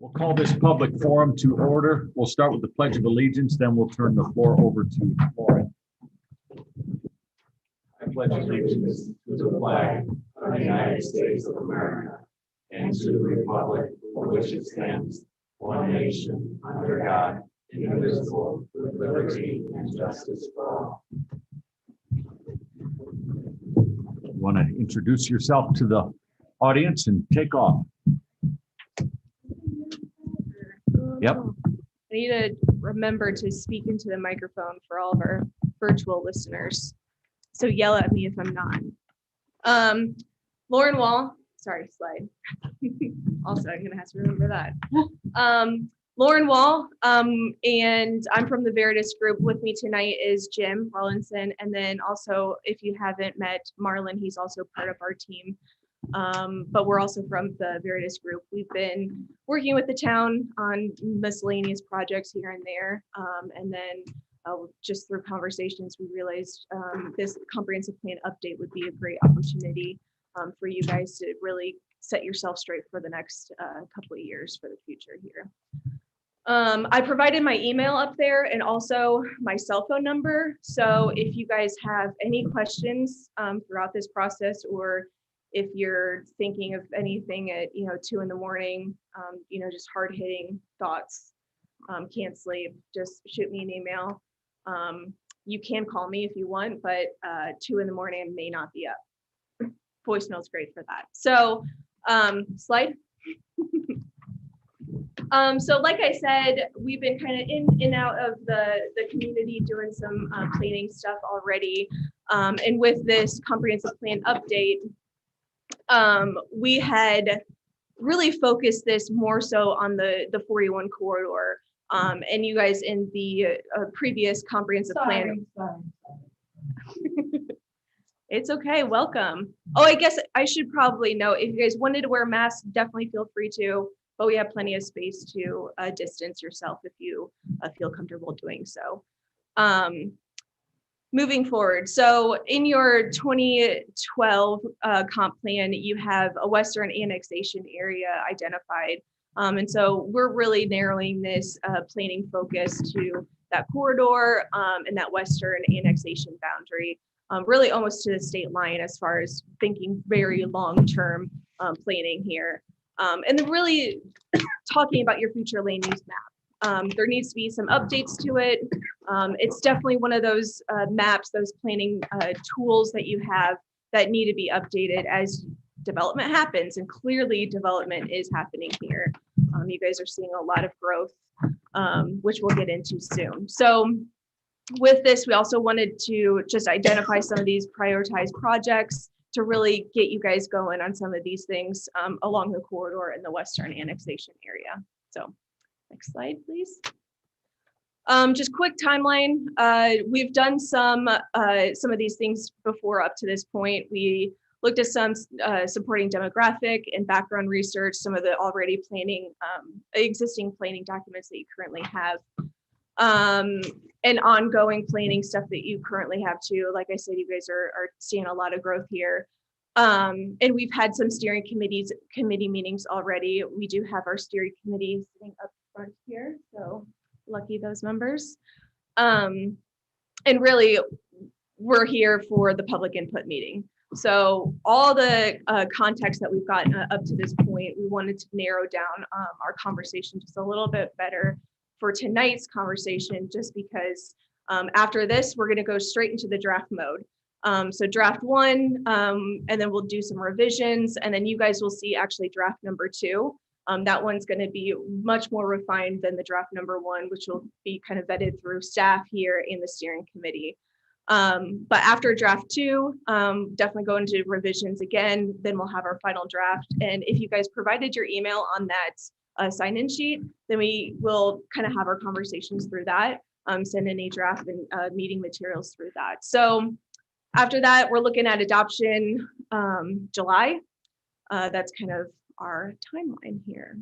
We'll call this public forum to order. We'll start with the Pledge of Allegiance, then we'll turn the floor over to Lauren. I pledge allegiance to the flag of the United States of America and to the republic for which it stands, one nation, under God, indivisible, with liberty and justice for all. You want to introduce yourself to the audience and take off? Yep. I need to remember to speak into the microphone for all of our virtual listeners. So yell at me if I'm not. Lauren Wall, sorry, slide. Also, I'm gonna have to remember that. Lauren Wall, and I'm from the Veritas group. With me tonight is Jim Rollinson, and then also, if you haven't met Marlon, he's also part of our team. But we're also from the Veritas group. We've been working with the town on miscellaneous projects here and there. And then just through conversations, we realized this comprehensive plan update would be a great opportunity for you guys to really set yourself straight for the next couple of years for the future here. I provided my email up there and also my cell phone number. So if you guys have any questions throughout this process, or if you're thinking of anything at 2 in the morning, just hard hitting thoughts, can't sleep, just shoot me an email. You can call me if you want, but 2 in the morning I may not be up. Voicemail's great for that. So slide. So like I said, we've been kind of in and out of the community doing some planning stuff already. And with this comprehensive plan update, we had really focused this more so on the 41 corridor. And you guys in the previous comprehensive plan. It's okay, welcome. Oh, I guess I should probably note, if you guys wanted to wear masks, definitely feel free to, but we have plenty of space to distance yourself if you feel comfortable doing so. Moving forward, so in your 2012 comp plan, you have a Western annexation area identified. And so we're really narrowing this planning focus to that corridor and that Western annexation boundary, really almost to the state line as far as thinking very long-term planning here. And then really talking about your future land use map. There needs to be some updates to it. It's definitely one of those maps, those planning tools that you have that need to be updated as development happens, and clearly development is happening here. You guys are seeing a lot of growth, which we'll get into soon. So with this, we also wanted to just identify some of these prioritized projects to really get you guys going on some of these things along the corridor in the Western annexation area. So next slide, please. Just quick timeline. We've done some of these things before up to this point. We looked at some supporting demographic and background research, some of the already planning, existing planning documents that you currently have, and ongoing planning stuff that you currently have too. Like I said, you guys are seeing a lot of growth here. And we've had some steering committee meetings already. We do have our steering committee sitting up front here, so lucky those members. And really, we're here for the public input meeting. So all the context that we've gotten up to this point, we wanted to narrow down our conversation just a little bit better for tonight's conversation, just because after this, we're gonna go straight into the draft mode. So draft 1, and then we'll do some revisions, and then you guys will see actually draft number 2. That one's gonna be much more refined than the draft number 1, which will be kind of vetted through staff here in the steering committee. But after draft 2, definitely go into revisions again, then we'll have our final draft. And if you guys provided your email on that sign-in sheet, then we will kind of have our conversations through that, send in a draft and meeting materials through that. So after that, we're looking at adoption July. That's kind of our timeline here.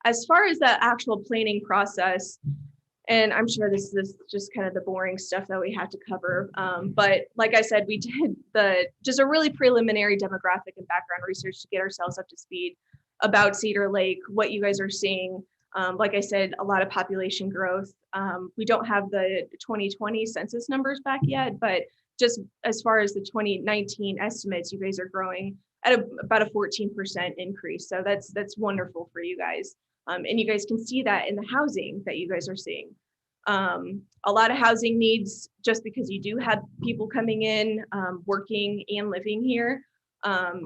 As far as the actual planning process, and I'm sure this is just kind of the boring stuff that we had to cover. But like I said, we did just a really preliminary demographic and background research to get ourselves up to speed about Cedar Lake, what you guys are seeing. Like I said, a lot of population growth. We don't have the 2020 census numbers back yet, but just as far as the 2019 estimates, you guys are growing at about a 14% increase. So that's wonderful for you guys. And you guys can see that in the housing that you guys are seeing. A lot of housing needs just because you do have people coming in, working and living here.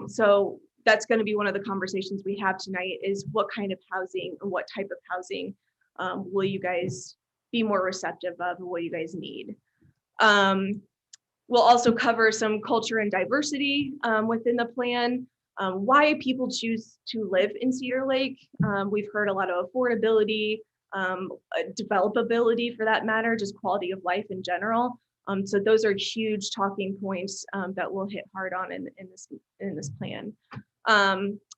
So that's going to be one of the conversations we have tonight is what kind of housing or what type of housing will you guys be more receptive of and what you guys need. We'll also cover some culture and diversity within the plan, why people choose to live in Cedar Lake. We've heard a lot of affordability, developability for that matter, just quality of life in general. So those are huge talking points that we'll hit hard on in this plan.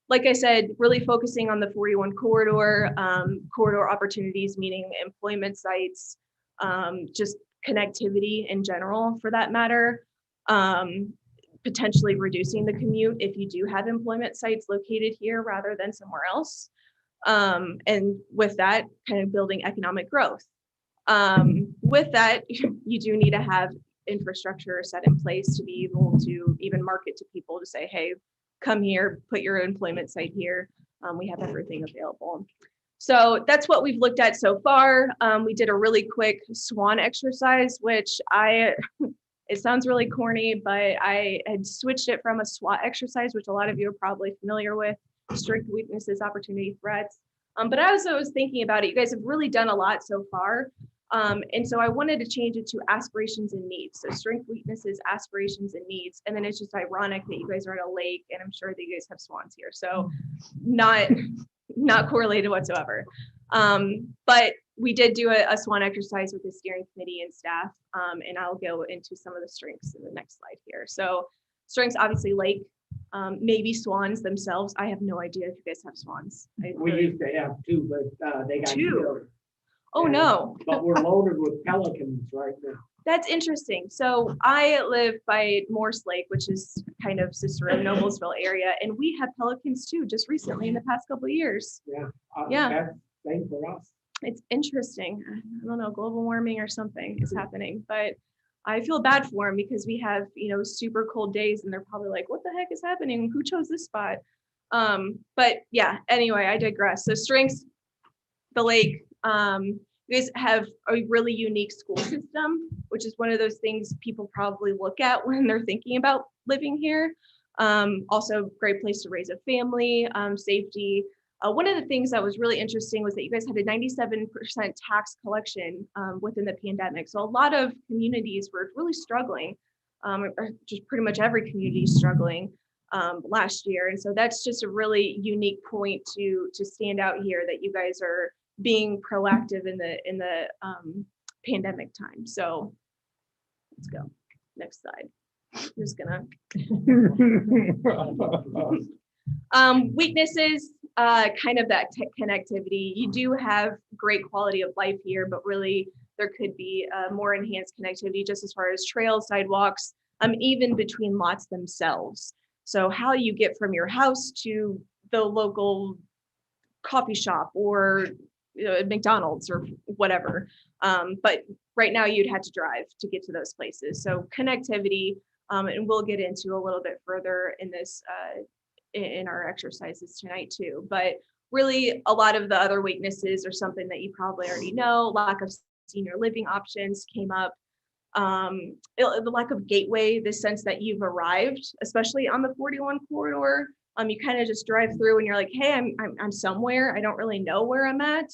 Like I said, really focusing on the 41 corridor, corridor opportunities, meaning employment sites, just connectivity in general for that matter, potentially reducing the commute if you do have employment sites located here rather than somewhere else. And with that, kind of building economic growth. With that, you do need to have infrastructure set in place to be able to even market to people to say, hey, come here, put your employment site here. We have everything available. So that's what we've looked at so far. We did a really quick SWAN exercise, which it sounds really corny, but I had switched it from a SWOT exercise, which a lot of you are probably familiar with, strengths, weaknesses, opportunity, threats. But as I was thinking about it, you guys have really done a lot so far. And so I wanted to change it to aspirations and needs. So strengths, weaknesses, aspirations, and needs. And then it's just ironic that you guys are at a lake, and I'm sure that you guys have swans here. So not correlated whatsoever. But we did do a SWAN exercise with the steering committee and staff, and I'll go into some of the strengths in the next slide here. So strengths, obviously lake, maybe swans themselves. I have no idea if you guys have swans. We used to have two, but they got killed. Oh no. But we're loaded with pelicans right now. That's interesting. So I live by Morse Lake, which is kind of sister of Noblesville area, and we have pelicans too, just recently in the past couple of years. Yeah. That's same for us. It's interesting. I don't know, global warming or something is happening, but I feel bad for them because we have, super cold days and they're probably like, what the heck is happening? Who chose this spot? But yeah, anyway, I digress. So strengths, the lake, you guys have a really unique school system, which is one of those things people probably look at when they're thinking about living here. Also great place to raise a family, safety. One of the things that was really interesting was that you guys had a 97% tax collection within the pandemic. So a lot of communities were really struggling, just pretty much every community struggling last year. And so that's just a really unique point to stand out here, that you guys are being proactive in the pandemic time. So let's go. Next slide. I'm just gonna. Weaknesses, kind of that connectivity. You do have great quality of life here, but really there could be more enhanced connectivity just as far as trails, sidewalks, even between lots themselves. So how you get from your house to the local coffee shop or McDonald's or whatever. But right now you'd have to drive to get to those places. So connectivity, and we'll get into a little bit further in this in our exercises tonight too. But really a lot of the other weaknesses are something that you probably already know. Lack of senior living options came up. The lack of gateway, the sense that you've arrived, especially on the 41 corridor. You kind of just drive through and you're like, hey, I'm somewhere. I don't really know where I'm at.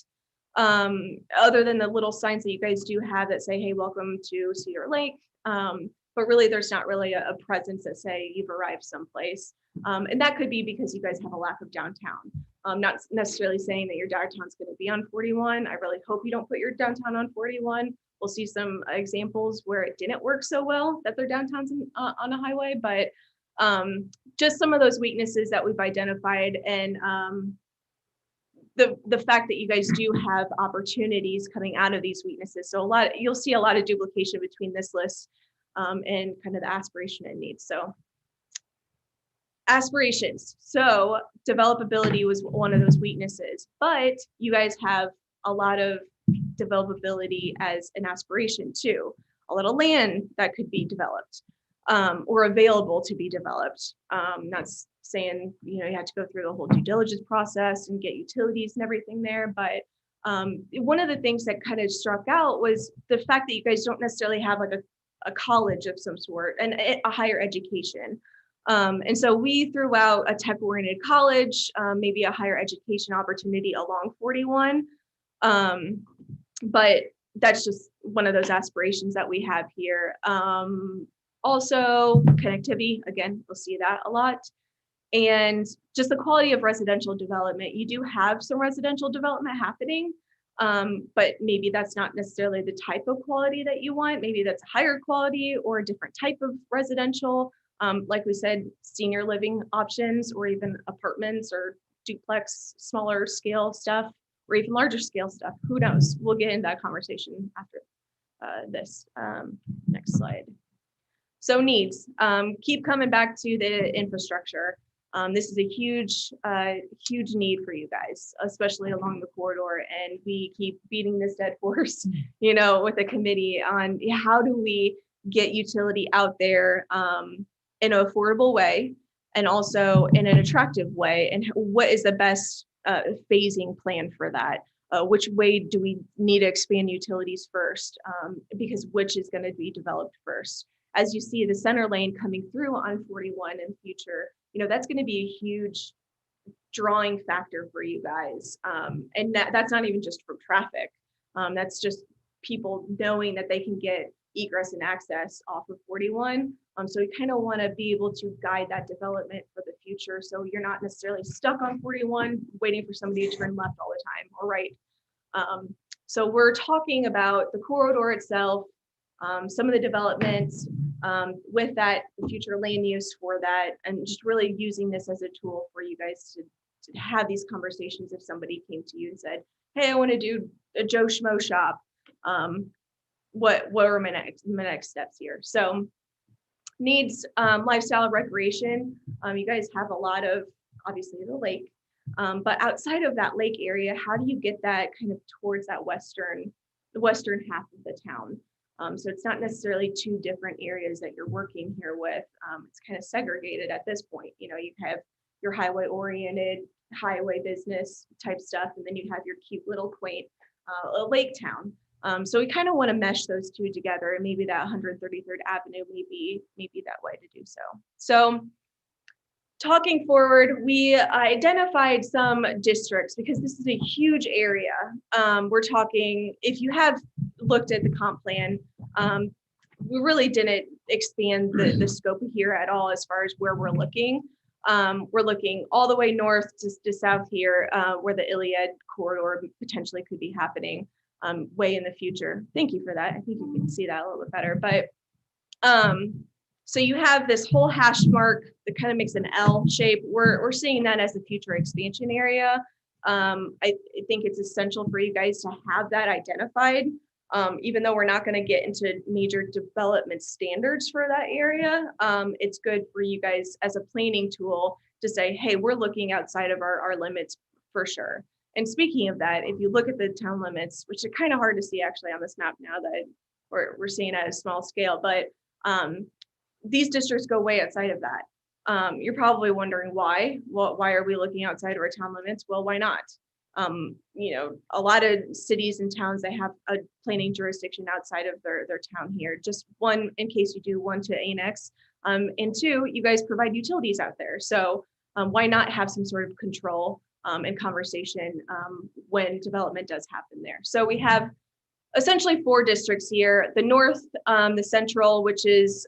Other than the little signs that you guys do have that say, hey, welcome to Cedar Lake. But really there's not really a presence that say you've arrived someplace. And that could be because you guys have a lack of downtown. Not necessarily saying that your downtown's going to be on 41. I really hope you don't put your downtown on 41. We'll see some examples where it didn't work so well that their downtown's on a highway, but just some of those weaknesses that we've identified, and the fact that you guys do have opportunities coming out of these weaknesses. So you'll see a lot of duplication between this list and kind of the aspiration and needs. So Aspirations. So developability was one of those weaknesses, but you guys have a lot of developability as an aspiration too. A lot of land that could be developed or available to be developed. Not saying, you know, you have to go through the whole due diligence process and get utilities and everything there, but one of the things that kind of struck out was the fact that you guys don't necessarily have like a college of some sort and a higher education. And so we threw out a tech-oriented college, maybe a higher education opportunity along 41. But that's just one of those aspirations that we have here. Also, connectivity, again, we'll see that a lot. And just the quality of residential development. You do have some residential development happening, but maybe that's not necessarily the type of quality that you want. Maybe that's a higher quality or a different type of residential. Like we said, senior living options or even apartments or duplex, smaller scale stuff, or even larger scale stuff. Who knows? We'll get into that conversation after this. Next slide. So needs, keep coming back to the infrastructure. This is a huge need for you guys, especially along the corridor. And we keep beating this dead horse, you know, with the committee on how do we get utility out there in an affordable way and also in an attractive way. And what is the best phasing plan for that? Which way do we need to expand utilities first? Because which is going to be developed first? As you see the center lane coming through on 41 in the future, you know, that's going to be a huge drawing factor for you guys. And that's not even just from traffic. That's just people knowing that they can get egress and access off of 41. So we kind of want to be able to guide that development for the future. So you're not necessarily stuck on 41, waiting for somebody to turn left all the time or right. So we're talking about the corridor itself, some of the developments with that future land use for that, and just really using this as a tool for you guys to have these conversations. If somebody came to you and said, hey, I want to do a Joe Schmo shop, what are my next steps here? So needs, lifestyle, recreation. You guys have a lot of, obviously, the lake, but outside of that lake area, how do you get that kind of towards that the western half of the town? So it's not necessarily two different areas that you're working here with. It's kind of segregated at this point. You know, you have your highway oriented, highway business type stuff, and then you have your cute little quaint lake town. So we kind of want to mesh those two together, and maybe that 133rd Avenue may be that way to do so. So talking forward, we identified some districts because this is a huge area. We're talking, if you have looked at the comp plan, we really didn't expand the scope here at all as far as where we're looking. We're looking all the way north to south here, where the Iliad corridor potentially could be happening way in the future. Thank you for that. I think you can see that a little bit better. But so you have this whole hash mark that kind of makes an L shape. We're seeing that as a future expansion area. I think it's essential for you guys to have that identified. Even though we're not going to get into major development standards for that area, it's good for you guys as a planning tool to say, hey, we're looking outside of our limits for sure. And speaking of that, if you look at the town limits, which are kind of hard to see actually on this map now that we're seeing at a small scale, but these districts go way outside of that. You're probably wondering why. Well, why are we looking outside of our town limits? Well, why not? You know, a lot of cities and towns, they have a planning jurisdiction outside of their town here. Just one, in case you do want to annex, and two, you guys provide utilities out there. So why not have some sort of control and conversation when development does happen there? So we have essentially 4 districts here: the north, the central, which is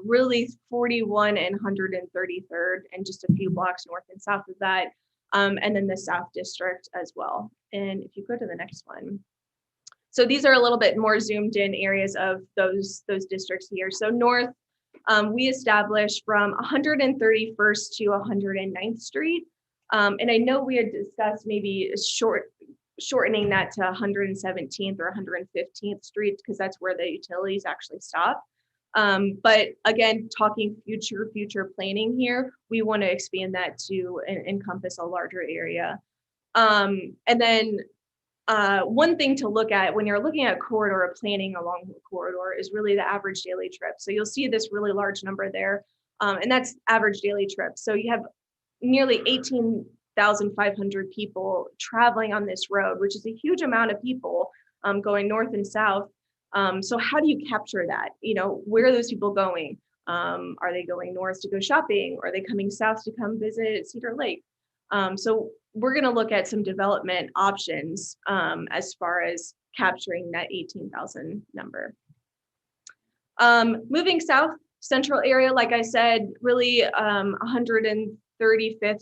really 41 and 133rd, and just a few blocks north and south of that. And then the South District as well. And if you go to the next one. So these are a little bit more zoomed in areas of those districts here. So north, we established from 131st to 109th Street. And I know we had discussed maybe shortening that to 117th or 115th Street, because that's where the utilities actually stop. But again, talking future planning here, we want to expand that to encompass a larger area. And then one thing to look at when you're looking at corridor planning along the corridor is really the average daily trip. So you'll see this really large number there, and that's average daily trips. So you have nearly 18,500 people traveling on this road, which is a huge amount of people going north and south. So how do you capture that? You know, where are those people going? Are they going north to go shopping? Or are they coming south to come visit Cedar Lake? So we're going to look at some development options as far as capturing that 18,000 number. Moving south, central area, like I said, really 135th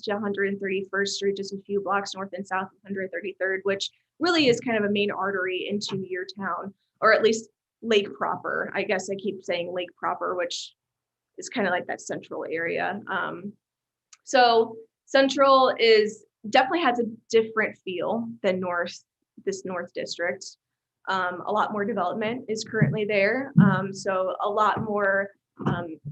to 131st Street, just a few blocks north and south of 133rd, which really is kind of a main artery into your town, or at least Lake proper. I guess I keep saying Lake proper, which is kind of like that central area. So central definitely has a different feel than this north district. A lot more development is currently there. So a lot more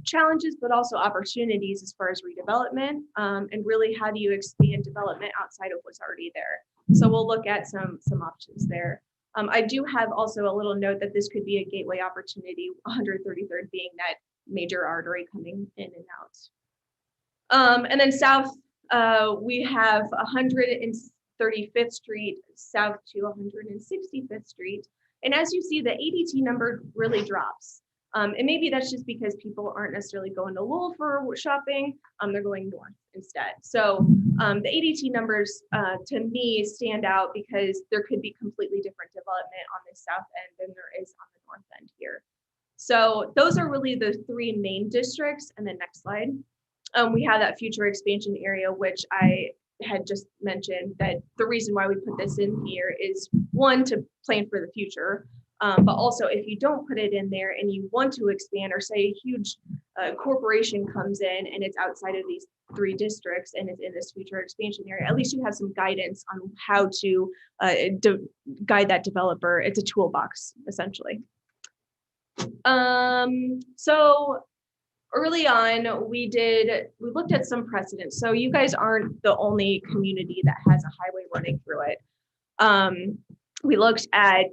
challenges, but also opportunities as far as redevelopment, and really how do you expand development outside of what's already there. So we'll look at some options there. I do have also a little note that this could be a gateway opportunity, 133rd being that major artery coming in and out. And then south, we have 135th Street south to 165th Street. And as you see, the ADT number really drops. And maybe that's just because people aren't necessarily going to Lowell for shopping, they're going north instead. So the ADT numbers to me stand out because there could be completely different development on the south end than there is on the north end here. So those are really the three main districts. And then next slide. We have that future expansion area, which I had just mentioned that the reason why we put this in here is one, to plan for the future. But also if you don't put it in there and you want to expand, or say a huge corporation comes in and it's outside of these three districts and it's in this future expansion area, at least you have some guidance on how to guide that developer. It's a toolbox essentially. So early on, we looked at some precedents. So you guys aren't the only community that has a highway running through it. We looked at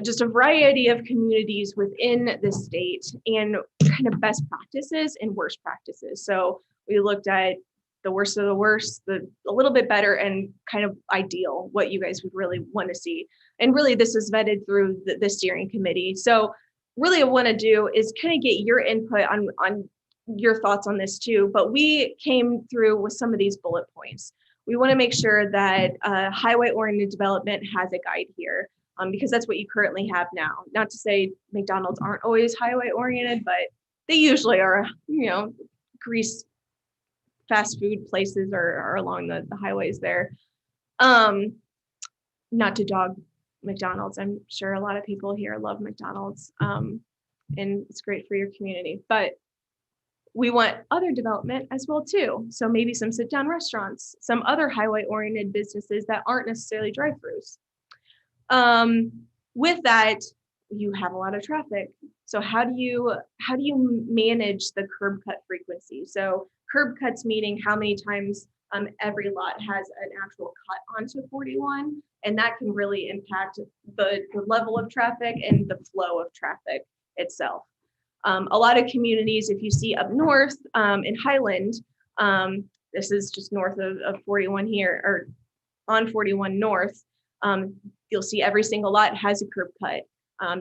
just a variety of communities within the state and kind of best practices and worst practices. So we looked at the worst of the worst, a little bit better, and kind of ideal, what you guys would really want to see. And really this is vetted through the steering committee. So really what I want to do is kind of get your input on your thoughts on this too, but we came through with some of these bullet points. We want to make sure that highway-oriented development has a guide here, because that's what you currently have now. Not to say McDonald's aren't always highway-oriented, but they usually are, grease fast food places are along the highways there. Not to dog McDonald's. I'm sure a lot of people here love McDonald's, and it's great for your community, but we want other development as well too. So maybe some sit-down restaurants, some other highway-oriented businesses that aren't necessarily drive-thrus. With that, you have a lot of traffic. So how do you manage the curb cut frequency? So curb cuts meaning how many times every lot has an actual cut onto 41, and that can really impact the level of traffic and the flow of traffic itself. A lot of communities, if you see up north in Highland, this is just north of 41 here, or on 41 north, you'll see every single lot has a curb cut.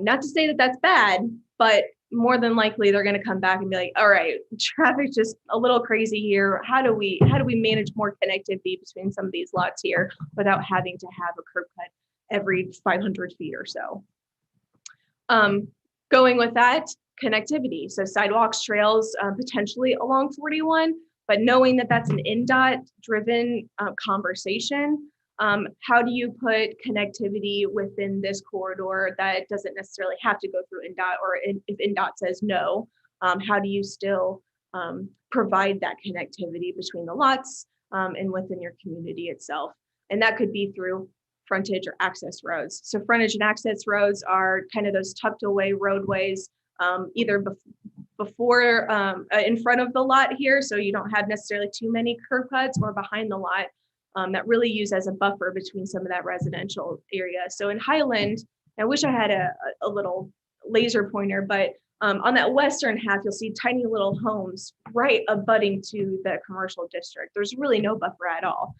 Not to say that that's bad, but more than likely they're going to come back and be like, all right, traffic's just a little crazy here. How do we manage more connectivity between some of these lots here without having to have a curb cut every 500 feet or so? Going with that, connectivity. So sidewalks, trails, potentially along 41, but knowing that that's an NDOT driven conversation. How do you put connectivity within this corridor that doesn't necessarily have to go through NDOT, or if NDOT says no, how do you still provide that connectivity between the lots and within your community itself? And that could be through frontage or access roads. So frontage and access roads are kind of those tucked away roadways either before, in front of the lot here, so you don't have necessarily too many curb cuts, or behind the lot, that really use as a buffer between some of that residential area. So in Highland, I wish I had a little laser pointer, but on that western half, you'll see tiny little homes right abutting to the commercial district. There's really no buffer at all.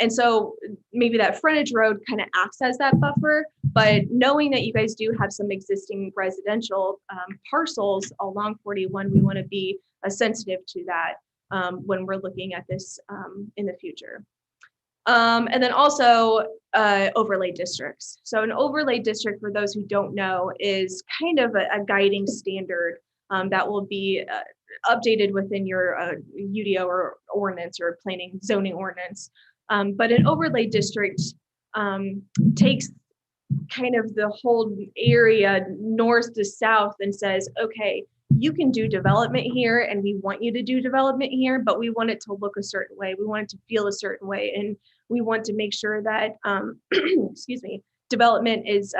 And so maybe that frontage road kind of acts as that buffer, but knowing that you guys do have some existing residential parcels along 41, we want to be sensitive to that when we're looking at this in the future. And then also overlay districts. So an overlay district, for those who don't know, is kind of a guiding standard that will be updated within your UDO or ordinance or planning zoning ordinance. But an overlay district takes kind of the whole area north to south and says, okay, you can do development here and we want you to do development here, but we want it to look a certain way. We want it to feel a certain way. And we want to make sure that, excuse me, development is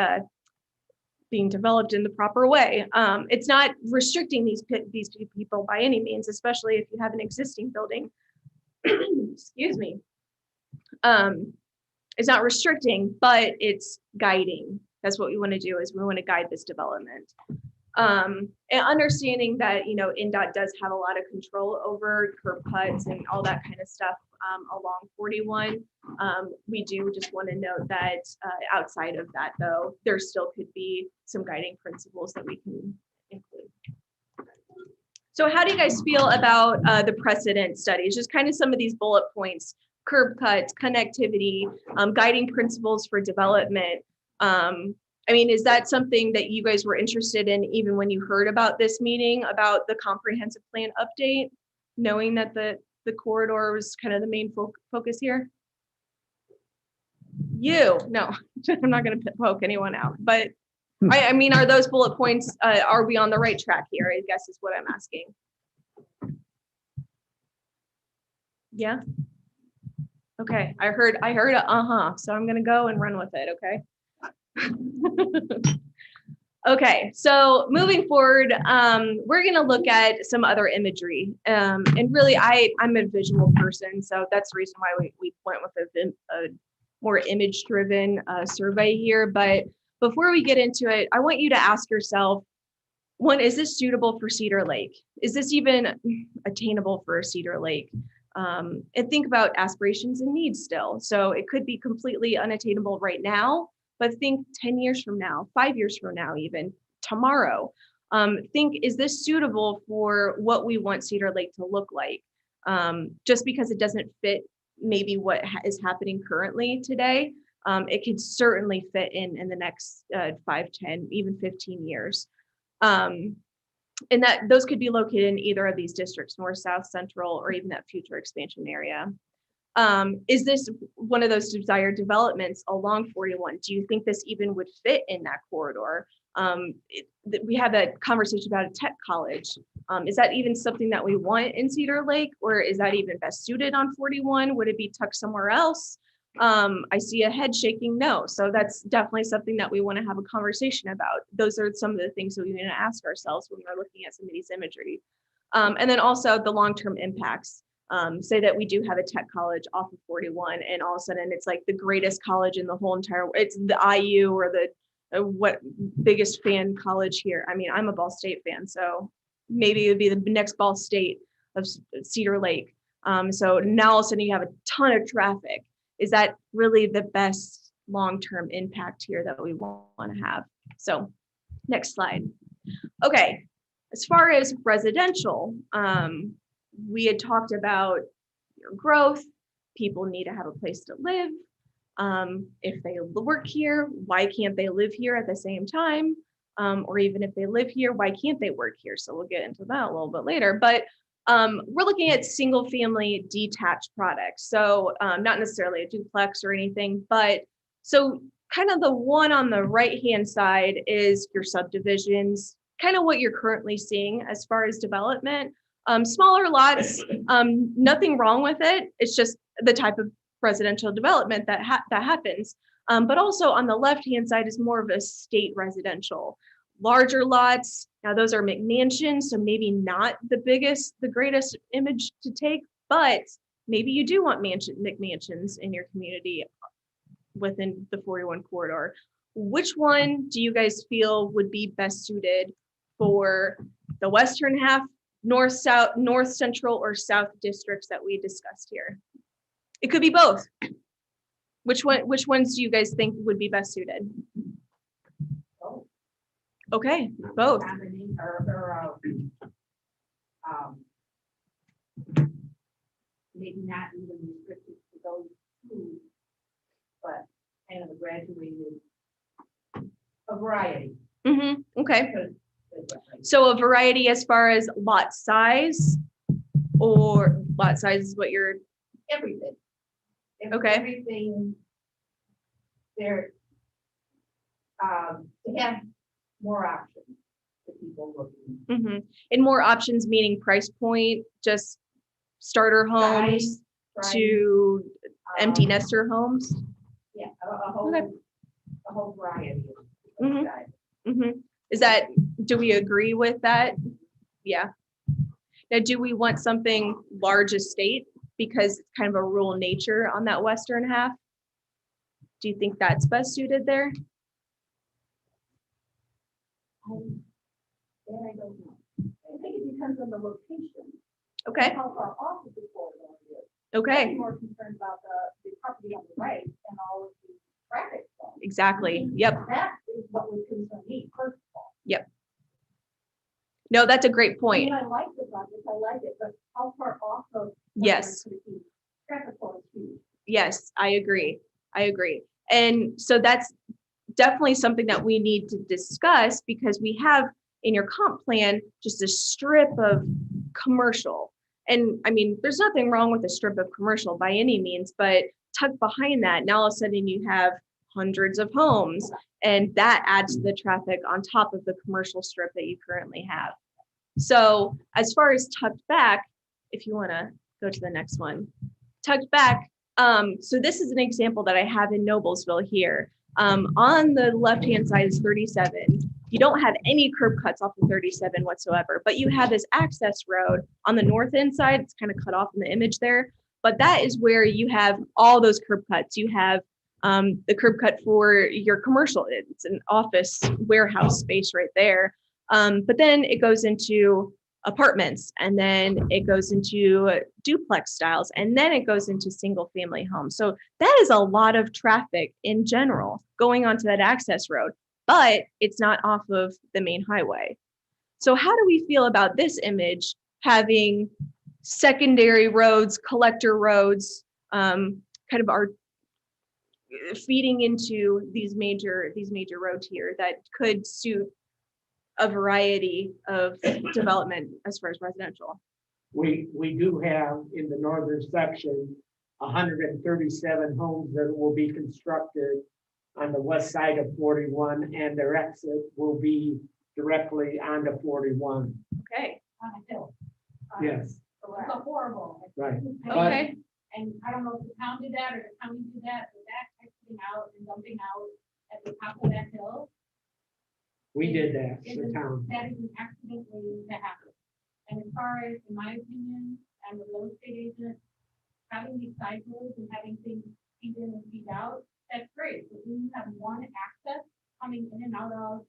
being developed in the proper way. It's not restricting these people by any means, especially if you have an existing building. Excuse me. It's not restricting, but it's guiding. That's what we want to do, is we want to guide this development. And understanding that, you know, NDOT does have a lot of control over curb cuts and all that kind of stuff along 41. We do just want to note that outside of that, though, there still could be some guiding principles that we can include. So how do you guys feel about the precedent studies? Just kind of some of these bullet points: curb cuts, connectivity, guiding principles for development. I mean, is that something that you guys were interested in even when you heard about this meeting, about the comprehensive plan update, knowing that the corridor was kind of the main focus here? No, I'm not going to poke anyone out, but I mean, are those bullet points, are we on the right track here, I guess is what I'm asking. Yeah. Okay, I heard a so I'm going to go and run with it, okay? Okay, so moving forward, we're going to look at some other imagery. And really, I'm a visual person, so that's the reason why we went with a more image-driven survey here. But before we get into it, I want you to ask yourself, one, is this suitable for Cedar Lake? Is this even attainable for Cedar Lake? And think about aspirations and needs still. So it could be completely unattainable right now, but think 10 years from now, 5 years from now, even tomorrow. Think, is this suitable for what we want Cedar Lake to look like? Just because it doesn't fit maybe what is happening currently today, it could certainly fit in the next 5, 10, even 15 years. And that those could be located in either of these districts, north, south, central, or even that future expansion area. Is this one of those desired developments along 41? Do you think this even would fit in that corridor? We have that conversation about a tech college. Is that even something that we want in Cedar Lake, or is that even best suited on 41? Would it be tucked somewhere else? I see a head shaking no. So that's definitely something that we want to have a conversation about. Those are some of the things that we need to ask ourselves when we're looking at some of these imagery. And then also the long-term impacts. Say that we do have a tech college off of 41, and all of a sudden it's like the greatest college in the whole entire, it's the IU or the what biggest fan college here. I mean, I'm a Ball State fan, so maybe it would be the next Ball State of Cedar Lake. So now all of a sudden you have a ton of traffic. Is that really the best long-term impact here that we want to have? So next slide. Okay, as far as residential, we had talked about your growth. People need to have a place to live. If they work here, why can't they live here at the same time? Or even if they live here, why can't they work here? So we'll get into that a little bit later. But we're looking at single family detached products. So not necessarily a duplex or anything, but so kind of the one on the right-hand side is your subdivisions, kind of what you're currently seeing as far as development. Smaller lots, nothing wrong with it. It's just the type of residential development that happens. But also on the left-hand side is more of a state residential. larger lots. Now those are McMansions, so maybe not the greatest image to take, but maybe you do want McMansions in your community within the 41 corridor. Which one do you guys feel would be best suited for the western half, north, south, north, central, or south districts that we discussed here? It could be both. Which ones do you guys think would be best suited? Okay, both. Maybe not even restricted to those two, but kind of a graduated, a variety. Okay. So a variety as far as lot size, or lot size is what you're. Everything. Okay. Everything there, to have more options for people looking. And more options meaning price point, just starter homes Size, to empty nester homes. Yeah, a whole variety of Mhm. size. Is that, do we agree with that? Yeah. Now, do we want something large estate because it's kind of a rural nature on that western half? Do you think that's best suited there? That I don't know. I think it depends on the location. Okay. How far off of the corridor it is. Okay. I'm more concerned about the property on the right and all of the traffic flow. Exactly. Yep. That is what would concern me first of all. Yep. No, that's a great I point. mean, I like the project, I like it, but how far off of. Yes. Traffic flow is huge. Yes, I agree. And so that's definitely something that we need to discuss, because we have in your comp plan just a strip of commercial. And I mean, there's nothing wrong with a strip of commercial by any means, but tucked behind that, now all of a sudden you have hundreds of homes, and that adds to the traffic on top of the commercial strip that you currently have. So as far as tucked back, if you want to go to the next one, tucked back. So this is an example that I have in Noblesville here. On the left-hand side is 37. You don't have any curb cuts off of 37 whatsoever, but you have this access road on the north end side. It's kind of cut off in the image there, but that is where you have all those curb cuts. You have the curb cut for your commercial. It's an office warehouse space right there. But then it goes into apartments, and then it goes into duplex styles, and then it goes into single family homes. So that is a lot of traffic in general going onto that access road, but it's not off of the main highway. So how do we feel about this image having secondary roads, collector roads, kind of are feeding into these major roads here that could suit a variety of development as far as residential? We do have in the northern section, 137 homes that will be constructed on the west side of 41, and their exit will be directly onto 41. Okay. On a hill. Yes, It's a horrible. right. Okay. And I don't know if the town did that or the county did that, but that exiting out and dumping out at the top of that hill. We did that, the town. That is an accident waiting to happen. And as far as, in my opinion, I'm a real estate agent, having these side roads and having things feed in and feed out, that's great. But when you have one access coming in and out of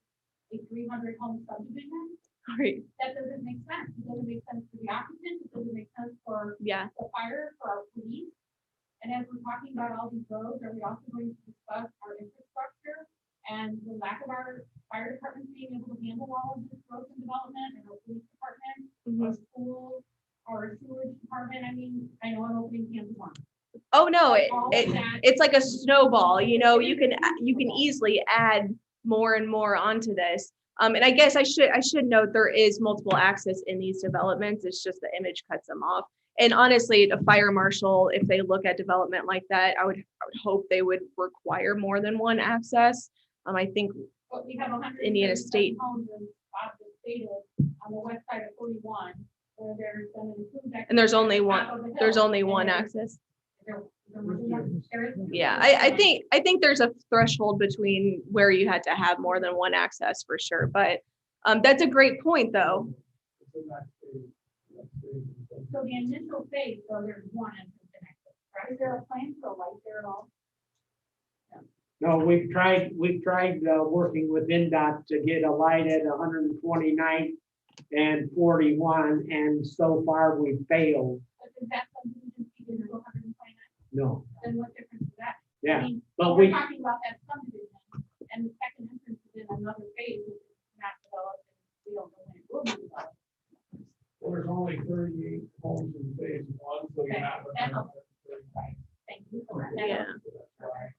a 300 home subdivision, All right. that doesn't make sense. It doesn't make sense for the occupants. It doesn't make sense for Yeah. the fire, for our police. And as we're talking about all these roads, are we also going to discuss our infrastructure and the lack of our fire department being able to handle all of this growth and development, and our police department, or school, or sewage department? I mean, I know I'm opening cans of worms. Oh no, All of that- it's like a snowball. You know, you can easily add more and more onto this. And I guess I should note there is multiple access in these developments. It's just the image cuts them off. And honestly, a fire marshal, if they look at development like that, I would hope they would require more than one access. I think But we have Indiana State. homes in spots that stated on the west side of 41, where there's an improved. And there's only access one- top of the there's hill, only and one there's- access. There is two Yeah, I think there's a threshold between where you had to have more than one access for sure, but that's a great point though. So the initial phase, so there's one entrance and exit, right? Is there a plan for light there at all? No, we've tried working with NDOT to get a light at 129th and 41, and so far we failed. But is that something you can do 129? No, Then what difference is that? I yeah, mean, but we're we, talking about that subdivision, and the second entrance is in another phase, which is not developed, and we don't know when it will be developed. Well, there's only 38 homes in phase one, so you're not. Okay, that helps. Thank you for that. Yeah. That's why.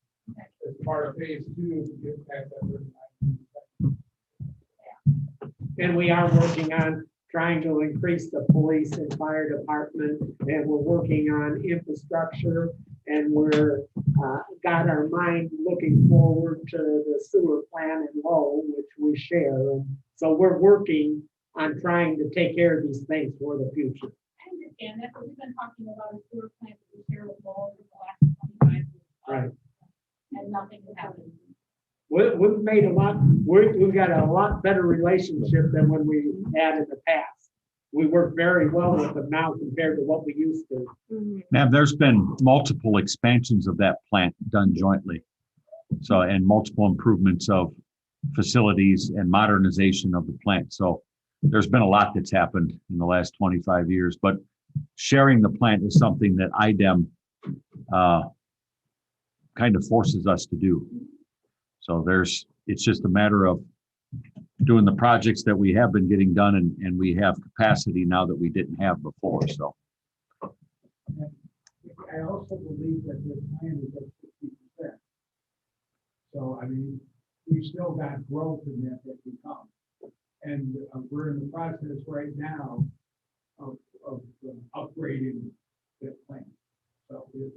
As part of phase two, to get past that 39. and we are working on trying to increase the police and fire department, and we're working on infrastructure, and we're got our mind looking forward to the sewer plant in Lowell, which we share. And so we're working on trying to take care of these things for the future. I understand that, but we've been talking about a sewer plant that we share with Lowell for the last 25 years. Right. And nothing has happened. We've made we've got a lot better relationship than when we had in the past. We work very well with them now compared to what we used to. Mhm. Now, there's been multiple expansions of that plant done jointly. So, and multiple improvements of facilities and modernization of the plant. So there's been a lot that's happened in the last 25 years, but sharing the plant is something that IDEM kind of forces us to do. So it's just a matter of doing the projects that we have been getting done, and we have capacity now that we didn't have before, so. I also believe that this plan is at 60%. So, I mean, we've still got growth in that can come. And we're in the process right now of upgrading that plan. So we're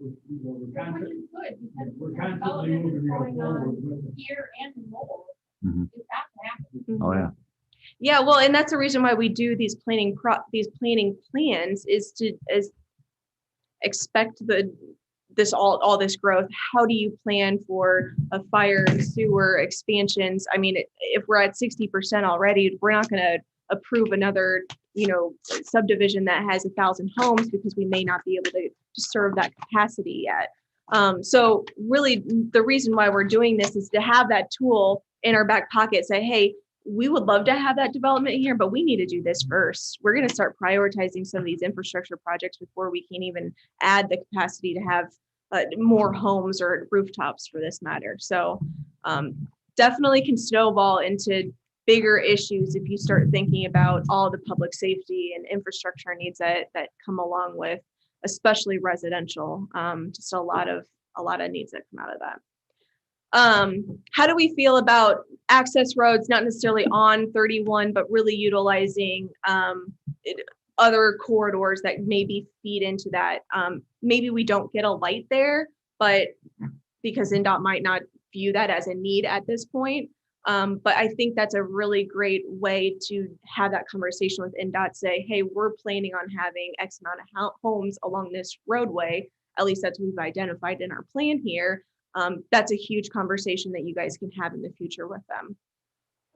Which constantly, is good, because we're the constantly development is moving going forward on with it. here and in Lowell. Mhm. It's got to happen. Oh, yeah. Yeah, well, and that's the reason why we do these planning plans is to expect all this growth. How do you plan for a fire and sewer expansions? I mean, if we're at 60% already, we're not going to approve another, subdivision that has 1,000 homes because we may not be able to serve that capacity yet. So really, the reason why we're doing this is to have that tool in our back pocket. Say, hey, we would love to have that development here, but we need to do this first. We're going to start prioritizing some of these infrastructure projects before we can even add the capacity to have more homes or rooftops for this matter. So definitely can snowball into bigger issues if you start thinking about all the public safety and infrastructure needs that come along with, especially residential. Just a lot of needs that come out of that. How do we feel about access roads, not necessarily on 31, but really utilizing other corridors that maybe feed into that? Maybe we don't get a light there, but because NDOT might not view that as a need at this point. But I think that's a really great way to have that conversation with NDOT, say, hey, we're planning on having X amount of homes along this roadway. At least that's what we've identified in our plan here. That's a huge conversation that you guys can have in the future with them.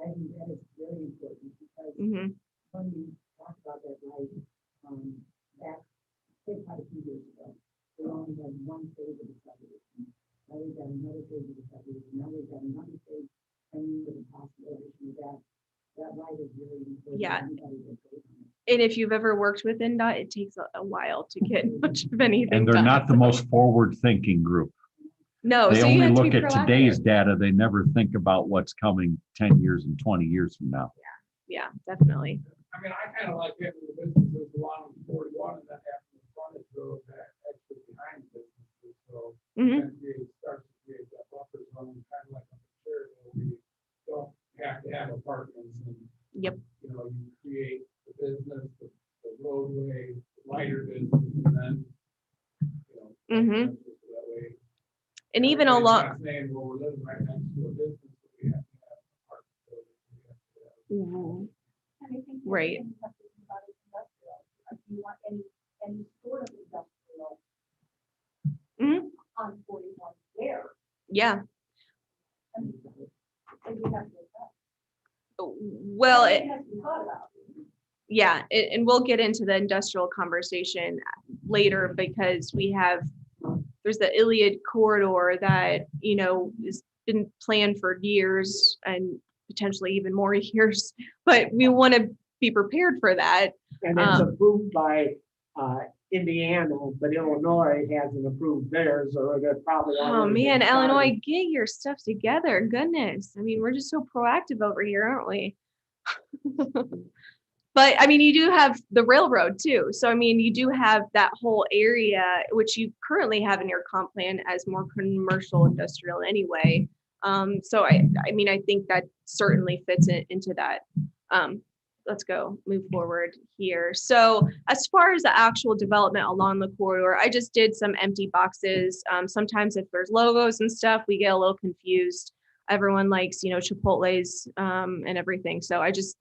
I think that is very important because Mhm. when we talked about that light, back, say, quite a few years ago, we only had one phase of the subdivision. Now we've got another phase of the subdivision, now we've got another phase, and with the possibility that light is really important. Yeah. Anybody that goes on it. And if you've ever worked with NDOT, it takes a while to get much of anything And they're done. not the most forward-thinking group. No, They so you only have to look be at proactive. today's data. They never think about what's coming 10 years and 20 years from now. Yeah, definitely. I mean, I kind of like having the businesses along 41 and then having the frontage road that actually behind businesses. So Mhm. then it starts to create that buffer zone, kind of like on the shared where we don't have to have apartments and, Yep. you create the business, the roadway, the lighter business, and then, Mhm. that way. And even everybody's along, not saying, well, we're living right next to a business, but we have to have apartment buildings, we have to have. Mhm. And I think the Right. thing you have to think about is industrial. If you want any sort of industrial Mhm. on Yeah. I mean, so you have to. Well, It has to be thought about. yeah, and we'll get into the industrial conversation later because there's the Iliad corridor that, has been planned for years and potentially even more years, but we want to be prepared for that. And it's approved by, Indiana, but Illinois hasn't approved theirs, or they're probably. Oh already man, started. Illinois, get your stuff together. Goodness. I mean, we're just so proactive over here, aren't we? But I mean, you do have the railroad too. So I mean, you do have that whole area, which you currently have in your comp plan as more commercial industrial anyway. So I mean, I think that certainly fits into that. Let's move forward here. So as far as the actual development along the corridor, I just did some empty boxes. Sometimes if there's logos and stuff, we get a little confused. Everyone likes, Chipotle's and everything. So I just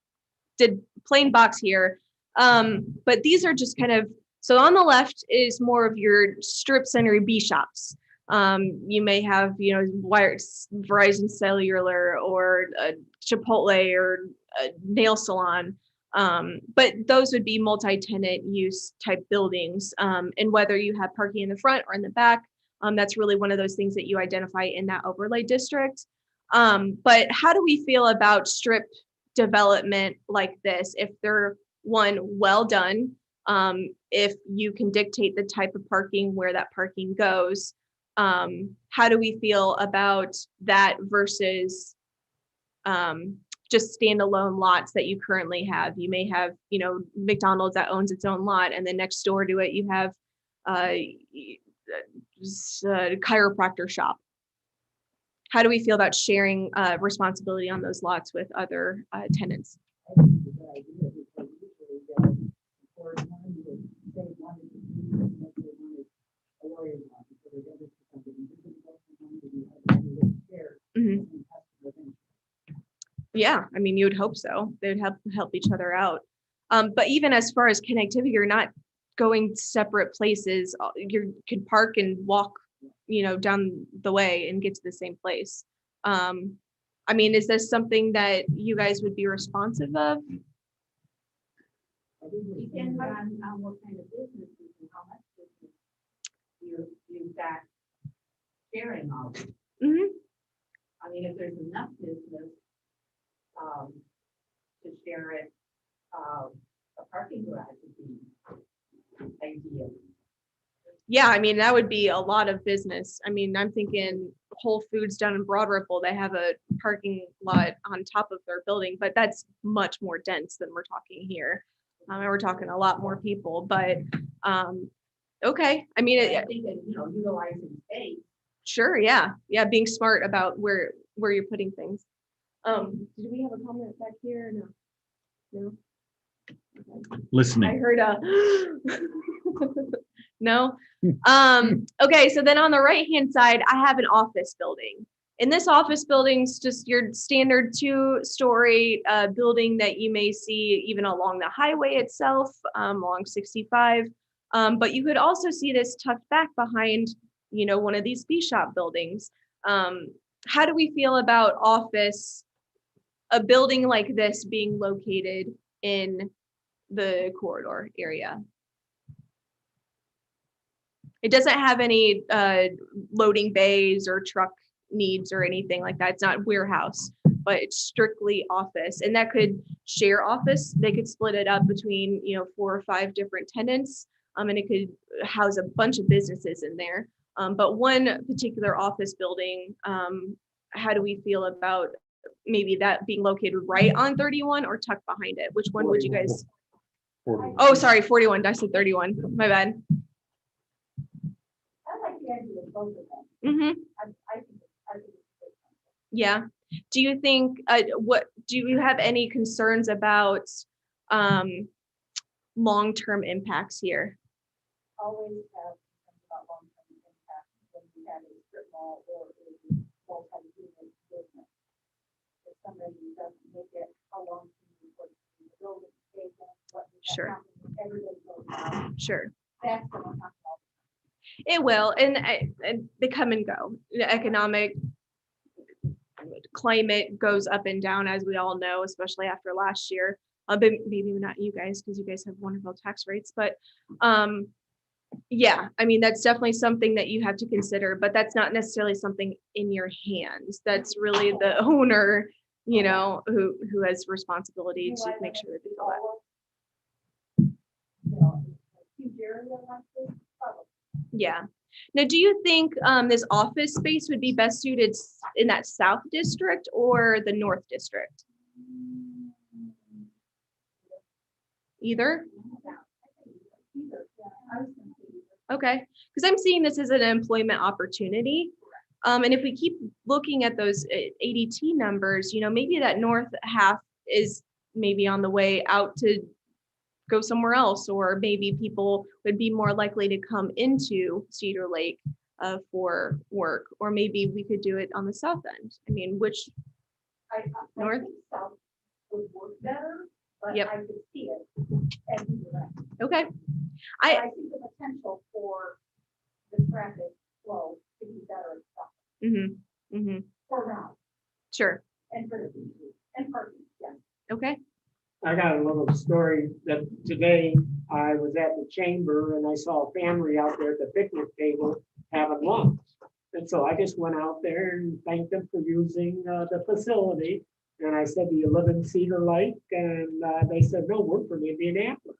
did plain box here. But these are just kind of, so on the left is more of your strip center B shops. You may have, Verizon Cellular or a Chipotle or a nail salon. But those would be multi-tenant use type buildings. And whether you have parking in the front or in the back, that's really one of those things that you identify in that overlay district. But how do we feel about strip development like this? If they're well done, if you can dictate the type of parking, where that parking goes, how do we feel about that versus just standalone lots that you currently have? You may have, McDonald's that owns its own lot, and then next door to it, you have a chiropractor shop. How do we feel about sharing responsibility on those lots with other tenants? I think it's a good idea because usually for one, you would say one is a lawyer's office, so they're going to something invisible, and one to be shared. Yeah, I mean, you would hope so. They'd help each other out. But even as far as connectivity, you're not going separate places. You could park and walk, down the way and get to the same place. I mean, is this something that you guys would be responsive of? Depends on what kind of business and how much business you've got sharing all this. Mm-hmm. I mean, if there's enough business to share it, a parking garage would be ideal. Yeah, I mean, that would be a lot of business. I mean, I'm thinking Whole Foods down in Broad Ripple, they have a parking lot on top of their building, but that's much more dense than we're talking here. And we're talking a lot more people, but okay. I mean, I think that, utilizing space. Sure, yeah. Yeah, being smart about where you're putting things. Did we have a comment back here? No. Okay. Listening. I heard no. Okay, so then on the right-hand side, I have an office building. And this office building's just your standard 2-story building that you may see even along the highway itself, along 65. But you could also see this tucked back behind, one of these B shop buildings. How do we feel about a building like this being located in the corridor area? It doesn't have any loading bays or truck needs or anything like that. It's not warehouse, but it's strictly office. And that could share office. They could split it up between, 4 or 5 different tenants. And it could house a bunch of businesses in there. But one particular office building, how do we feel about maybe that being located right on 31 or tucked behind it? Which one would you guys? 41. Oh, sorry, 41. I said 31. My bad. I like the idea of both of them. Mm-hmm. I think it's good. Yeah. Do you think, do you have any concerns about long-term impacts here? Always have concerns about long-term impact when you have a strip mall or a multi-unit business. If somebody doesn't make it, how long can you put in the building, what does that Sure. happen when everybody goes out? Sure. That's what I'm talking about. It will, and they come and go. The economic climate goes up and down, as we all know, especially after last year. But maybe not you guys, because you guys have wonderful tax rates. But yeah, I mean, that's definitely something that you have to consider, but that's not necessarily something in your hands. That's really the owner, you know, who has responsibility to make sure that they do that. You know, a huge area like this, probably. Yeah. Now, do you think this office space would be best suited in that South District or the North District? Either? Okay, because I'm seeing this as an employment opportunity. And if we keep looking at those ADT numbers, you know, maybe that north half is maybe on the way out to go somewhere else, or maybe people would be more likely to come into Cedar Lake for work, or maybe we could do it on the south end. I mean, which I North? think South would work better, but Yep. I could see it. And you're right. okay, But I I see the potential for the traffic flow to be better and stuff for now sure, and for the future and parking, yes. okay, I got a little story that today I was at the chamber and I saw a family out there at the picnic table having lunch. And so I just went out there and thanked them for using the facility. And I said, do you live in Cedar Lake? And they said, no, we're from Indianapolis.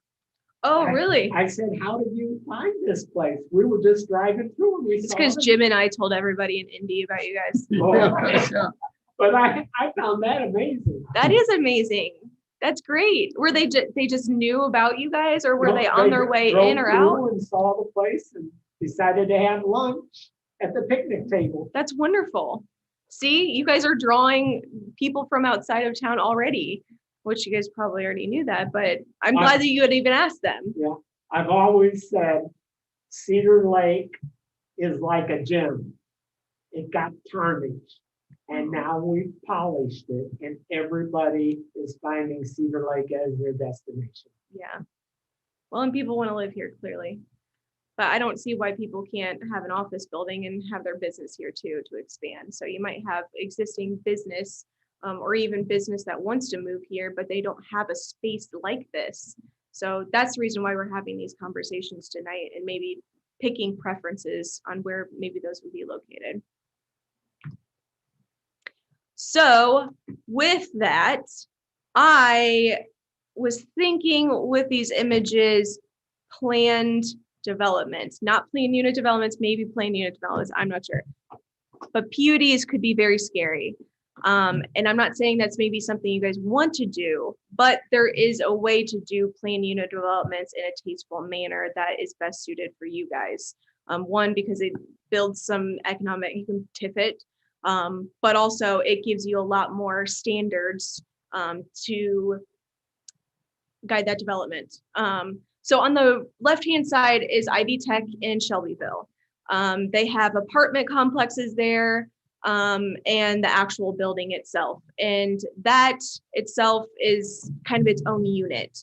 oh I- really? I said, how did you find this place? We were just driving through and we It's saw because it. Jim and I told everybody in Indy about you guys. Oh, but I found that amazing. That is amazing. That's great. Were they just knew about you guys, or were No, they on their way drove in or through out? and saw the place and decided to have lunch at the picnic table. That's wonderful. See, you guys are drawing people from outside of town already, which you guys probably already knew that, but I'm glad that you had even asked them. Yeah, I've always said Cedar Lake is like a gem. It got tarnished and now we've polished it and everybody is finding Cedar Lake as their destination. Yeah. Well, and people want to live here clearly. But I don't see why people can't have an office building and have their business here too to expand. So you might have existing business or even business that wants to move here, but they don't have a space like this. So that's the reason why we're having these conversations tonight and maybe picking preferences on where maybe those would be located. So with that, I was thinking with these images, planned developments, not planned unit developments, maybe planned unit developments, I'm not sure. But PUDs could be very scary. And I'm not saying that's maybe something you guys want to do, but there is a way to do planned unit developments in a tasteful manner that is best suited for you guys. One, because it builds some economic, you can TIF it, but also it gives you a lot more standards to guide that development. So on the left-hand side is Ivy Tech in Shelbyville. They have apartment complexes there and the actual building itself. And that itself is kind of its own unit.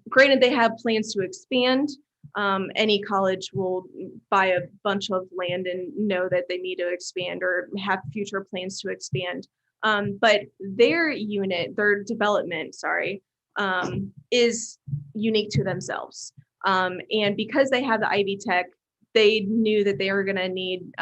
Granted, they have plans to expand. Any college will buy a bunch of land and know that they need to expand or have future plans to expand. But their unit, their development, is unique to themselves. And because they have the Ivy Tech, they knew that they were going to need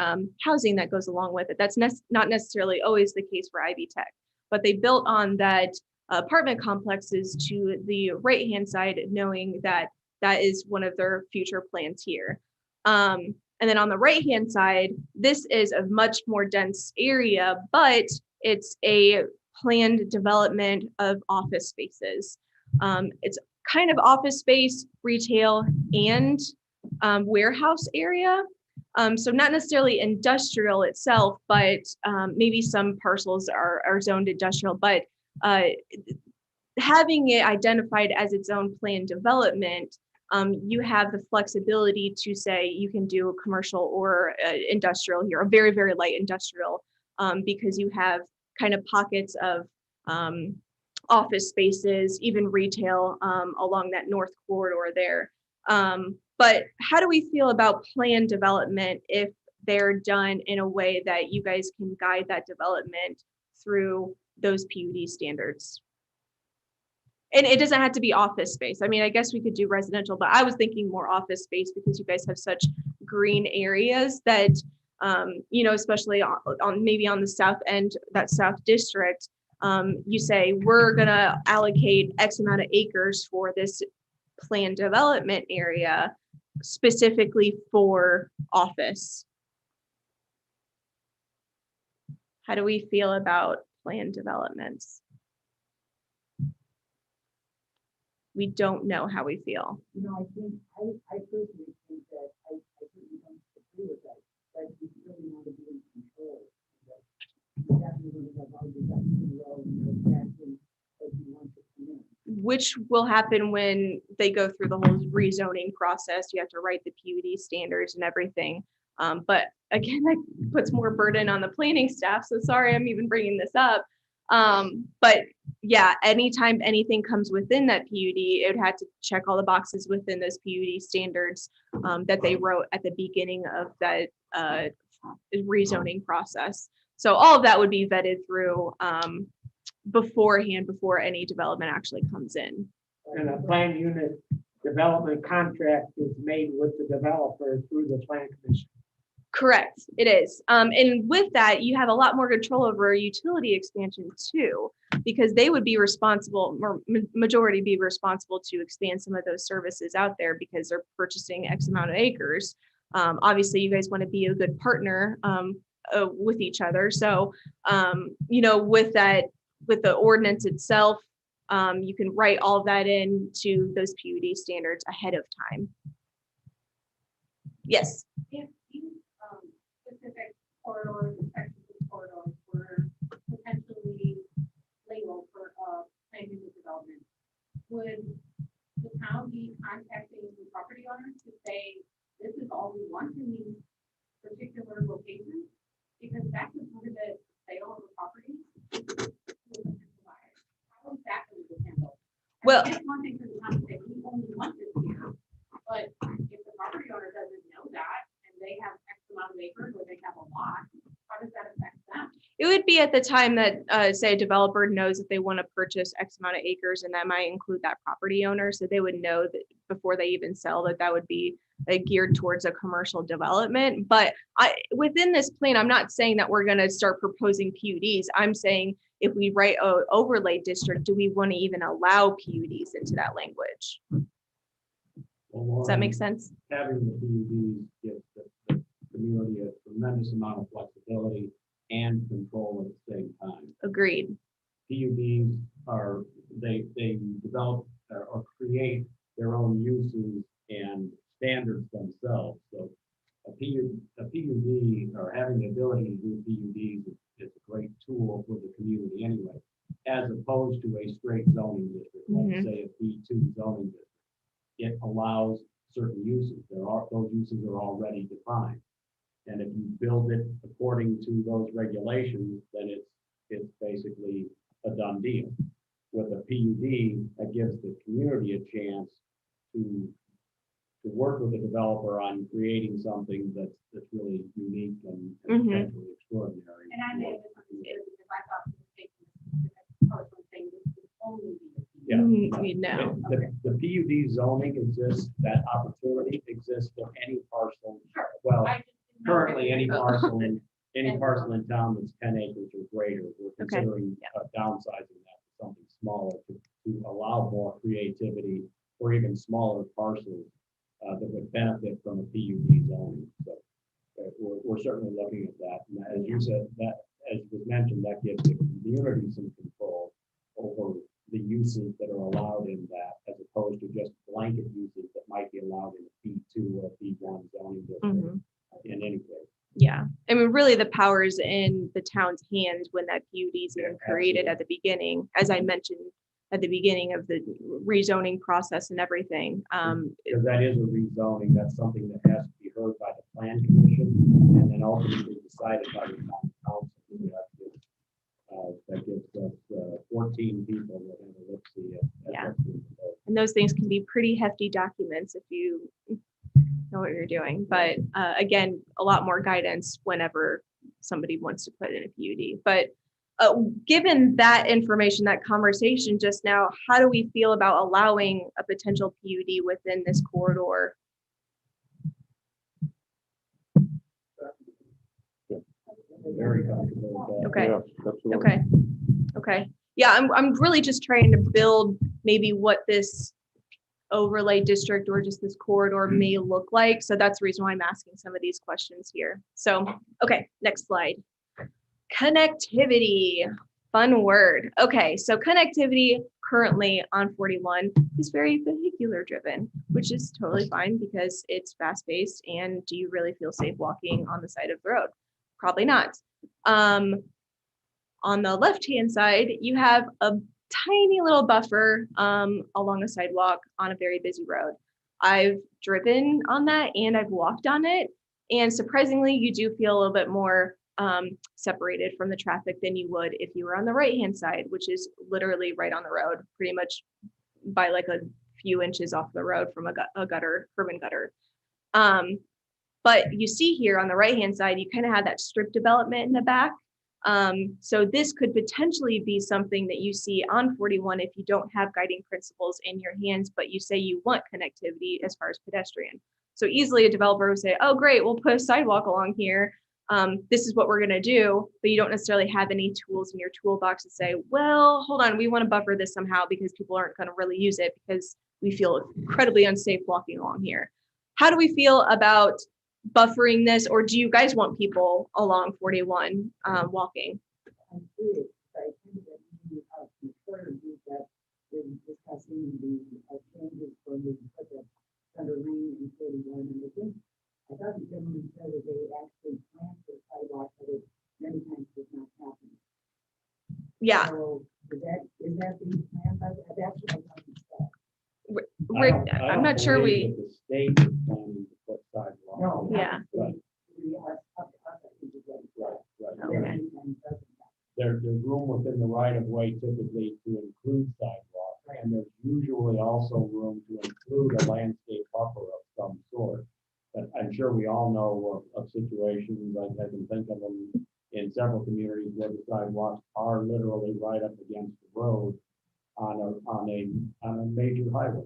housing that goes along with it. That's not necessarily always the case for Ivy Tech, but they built on that apartment complexes to the right-hand side, knowing that that is one of their future plans here. And then on the right-hand side, this is a much more dense area, but it's a planned development of office spaces. It's kind of office space, retail, and warehouse area. So not necessarily industrial itself, but maybe some parcels are zoned industrial, but having it identified as its own planned development, you have the flexibility to say you can do a commercial or industrial here, a very, very light industrial, because you have kind of pockets of office spaces, even retail along that north corridor there. But how do we feel about planned development if they're done in a way that you guys can guide that development through those PUD standards? And it doesn't have to be office space. I mean, I guess we could do residential, but I was thinking more office space because you guys have such green areas that, especially on maybe on the south end, that south district, you say, we're gonna allocate X amount of acres for this planned development area specifically for office. How do we feel about planned developments? We don't know how we feel. I think, I personally think that I certainly don't agree with that, but we really want to be in control. We're definitely going to have all the ducks in a row and know exactly what you want to come in. Which will happen when they go through the whole rezoning process. You have to write the PUD standards and everything. But again, that puts more burden on the planning staff. So sorry, I'm even bringing this up. But yeah, anytime anything comes within that PUD, it would have to check all the boxes within those PUD standards that they wrote at the beginning of that rezoning process. So all of that would be vetted through beforehand, before any development actually comes in. And a planned unit development contract is made with the developer through the plan commission. Correct, it is. And with that, you have a lot more control over utility expansion too, because they would be responsible, or majority be responsible to expand some of those services out there because they're purchasing X amount of acres. Obviously, you guys want to be a good partner with each other. So, with that, with the ordinance itself, you can write all of that into those PUD standards ahead of time. Yes. If these specific corridors, sections of corridors were potentially labeled for planned unit development, would the town be contacting the property owners to say, this is all we want in these particular locations? Because that could prohibit sale of the property. How is that going to be handled? Well, it's one thing for the town to say, we only want this here, but if the property owner doesn't know that, and they have X amount of acres, or they have a lot, how does that affect them? it would be at the time that, say, a developer knows that they want to purchase X amount of acres, and that might include that property owner. So they would know that before they even sell that would be geared towards a commercial development. But within this plan, I'm not saying that we're going to start proposing PUDs. I'm saying if we write an overlay district, do we want to even allow PUDs into that language? Does that make sense? Having the PUDs gives the community a tremendous amount of flexibility and control at the same time. Agreed. PUDs are, they develop or create their own uses and standards themselves. So a PUD or having the ability to do PUDs is a great tool for the community anyway, as opposed to a straight zoning district, let's say a B2 zoning district. It allows certain uses. Those uses are already defined. And if you build it according to those regulations, then it's basically a done deal. With a PUD, that gives the community a chance to work with the developer on creating something that's really unique and potentially extraordinary. And I may have misunderstood because I thought the person saying this would only be a PUD. No. The PUD zoning exists, that opportunity exists for any parcel. Sure. Well, I just didn't know currently if- any parcel in town that's 10 acres or greater, we're Okay. considering downsizing that to something smaller to allow more creativity or even smaller parcels that would benefit from a PUD zoning. So we're certainly looking at that. And as you said, that as was mentioned, that gives the community some control over the uses that are allowed in that, as opposed to just blanket uses that might be allowed in a B2 or B1 zoning district in any case. Yeah, I mean, really the power is in the town's hands when that PUD is even created absolutely. at the beginning, as I mentioned at the beginning of the rezoning process and everything. Because that is a rezoning, that's something that has to be heard by the plan commission and then ultimately decided by the town council. That gives us 14 people that have a look-see at Yeah. what's being proposed. And those things can be pretty hefty documents if you know what you're doing. But again, a lot more guidance whenever somebody wants to put in a PUD. But given that information, that conversation just now, how do we feel about allowing a potential PUD within this corridor? Very comfortable with that. Okay. Yeah, absolutely. Okay. Okay. Yeah, I'm really just trying to build maybe what this overlay district or just this corridor may look like. So that's the reason why I'm asking some of these questions here. So, okay, next slide. Connectivity, fun word. Okay, so connectivity currently on 41 is very vehicular driven, which is totally fine because it's fast paced. And do you really feel safe walking on the side of the road? Probably not. On the left-hand side, you have a tiny little buffer along a sidewalk on a very busy road. I've driven on that and I've walked on it. And surprisingly, you do feel a little bit more separated from the traffic than you would if you were on the right-hand side, which is literally right on the road, pretty much by like a few inches off the road from a gutter, curb and gutter. But you see here on the right-hand side, you kind of have that strip development in the back. So this could potentially be something that you see on 41 if you don't have guiding principles in your hands, but you say you want connectivity as far as pedestrian. So easily a developer would say, oh, great, we'll put a sidewalk along here. This is what we're going to do, but you don't necessarily have any tools in your toolbox to say, well, hold on, we want to buffer this somehow because people aren't going to really use it because we feel incredibly unsafe walking along here. How do we feel about buffering this, or do you guys want people along 41 walking? I'm curious, I think that we have concerns that in discussing the changes for the center lane in 41, and I thought the gentleman said that they actually plan for sidewalk, but it many times does not happen. Yeah. So is that being planned by that's what I thought you said. Rick, I'm not sure we. The state is planning to put sidewalks. No. Yeah. Right. We are up to us, I think, is what it's like. Right. Okay. There's room within the right of way typically to include sidewalks, and there's usually also room to include a landscape buffer of some sort. But I'm sure we all know of situations, I can think of them in several communities where the sidewalks are literally right up against the road on a major highway.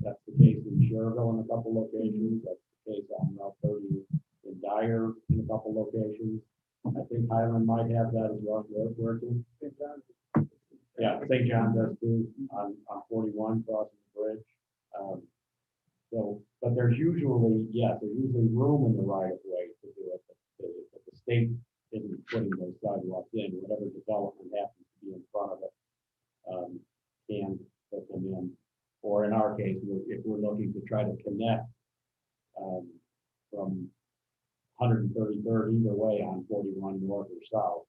That's the case in Sherville in a couple locations. That's the case on Route 30 in Dyer in a couple locations. I think Highland might have that as well. Working. Yeah, St. John does too on 41 crossing the bridge. But there's usually room in the right of way to do it. But the state isn't putting those sidewalks in. Whatever development happens to be in front of it can put them in. Or in our case, if we're looking to try to connect from 133rd either way on 41 north or south,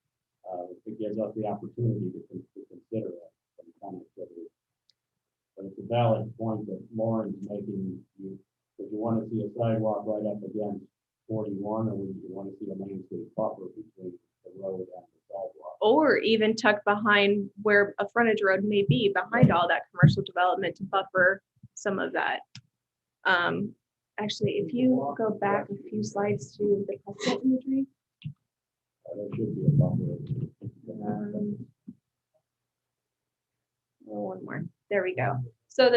it gives us the opportunity to consider some connectivity. But it's a valid point that Lauren's making. If you want to see a sidewalk right up against 41, or you want to see a landscape buffer between the road and the sidewalk. Or even tucked behind where a frontage road may be behind all that commercial development to buffer some of that. Actually, if you go back a few slides to the Precedent imagery. There should be a buffer. One more. There we go. So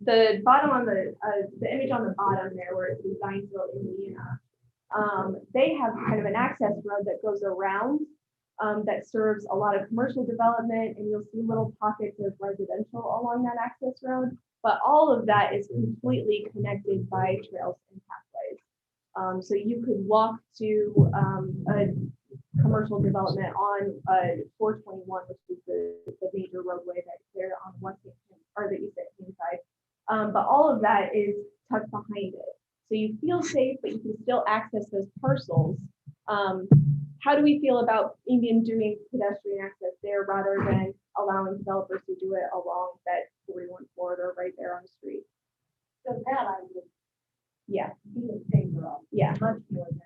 the bottom on the image on the bottom there where it's in Zionsville, Indiana, they have kind of an access road that goes around that serves a lot of commercial development, and you'll see little pockets of residential along that access road. But all of that is completely connected by trails and pathways. So you could walk to a commercial development on 421, which is the major roadway that's there on the west hand or the east hand side. But all of that is tucked behind it. So you feel safe, but you can still access those parcels. How do we feel about Indian doing pedestrian access there rather than allowing developers to do it along that 41 corridor right there on the street? So that I would be in favor of. Yeah. Much more than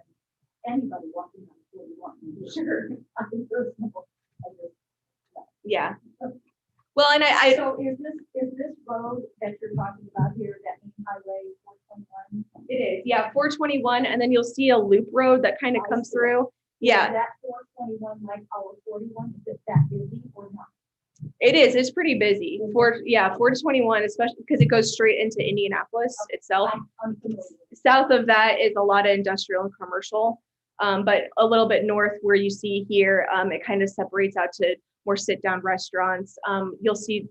anybody walking on 41. Sure. I think personal. Yeah. Well, and I So is this road that you're talking about here, that means highway 421. It is, yeah, 421, and then you'll see a loop road that kind of I comes see. through. Is Yeah, that 421 like our 41, is it that busy or not? it is. It's pretty busy. 421, especially because it goes straight into Indianapolis itself. I'm familiar. South of that is a lot of industrial and commercial, but a little bit north where you see here, it kind of separates out to more sit-down restaurants. You'll see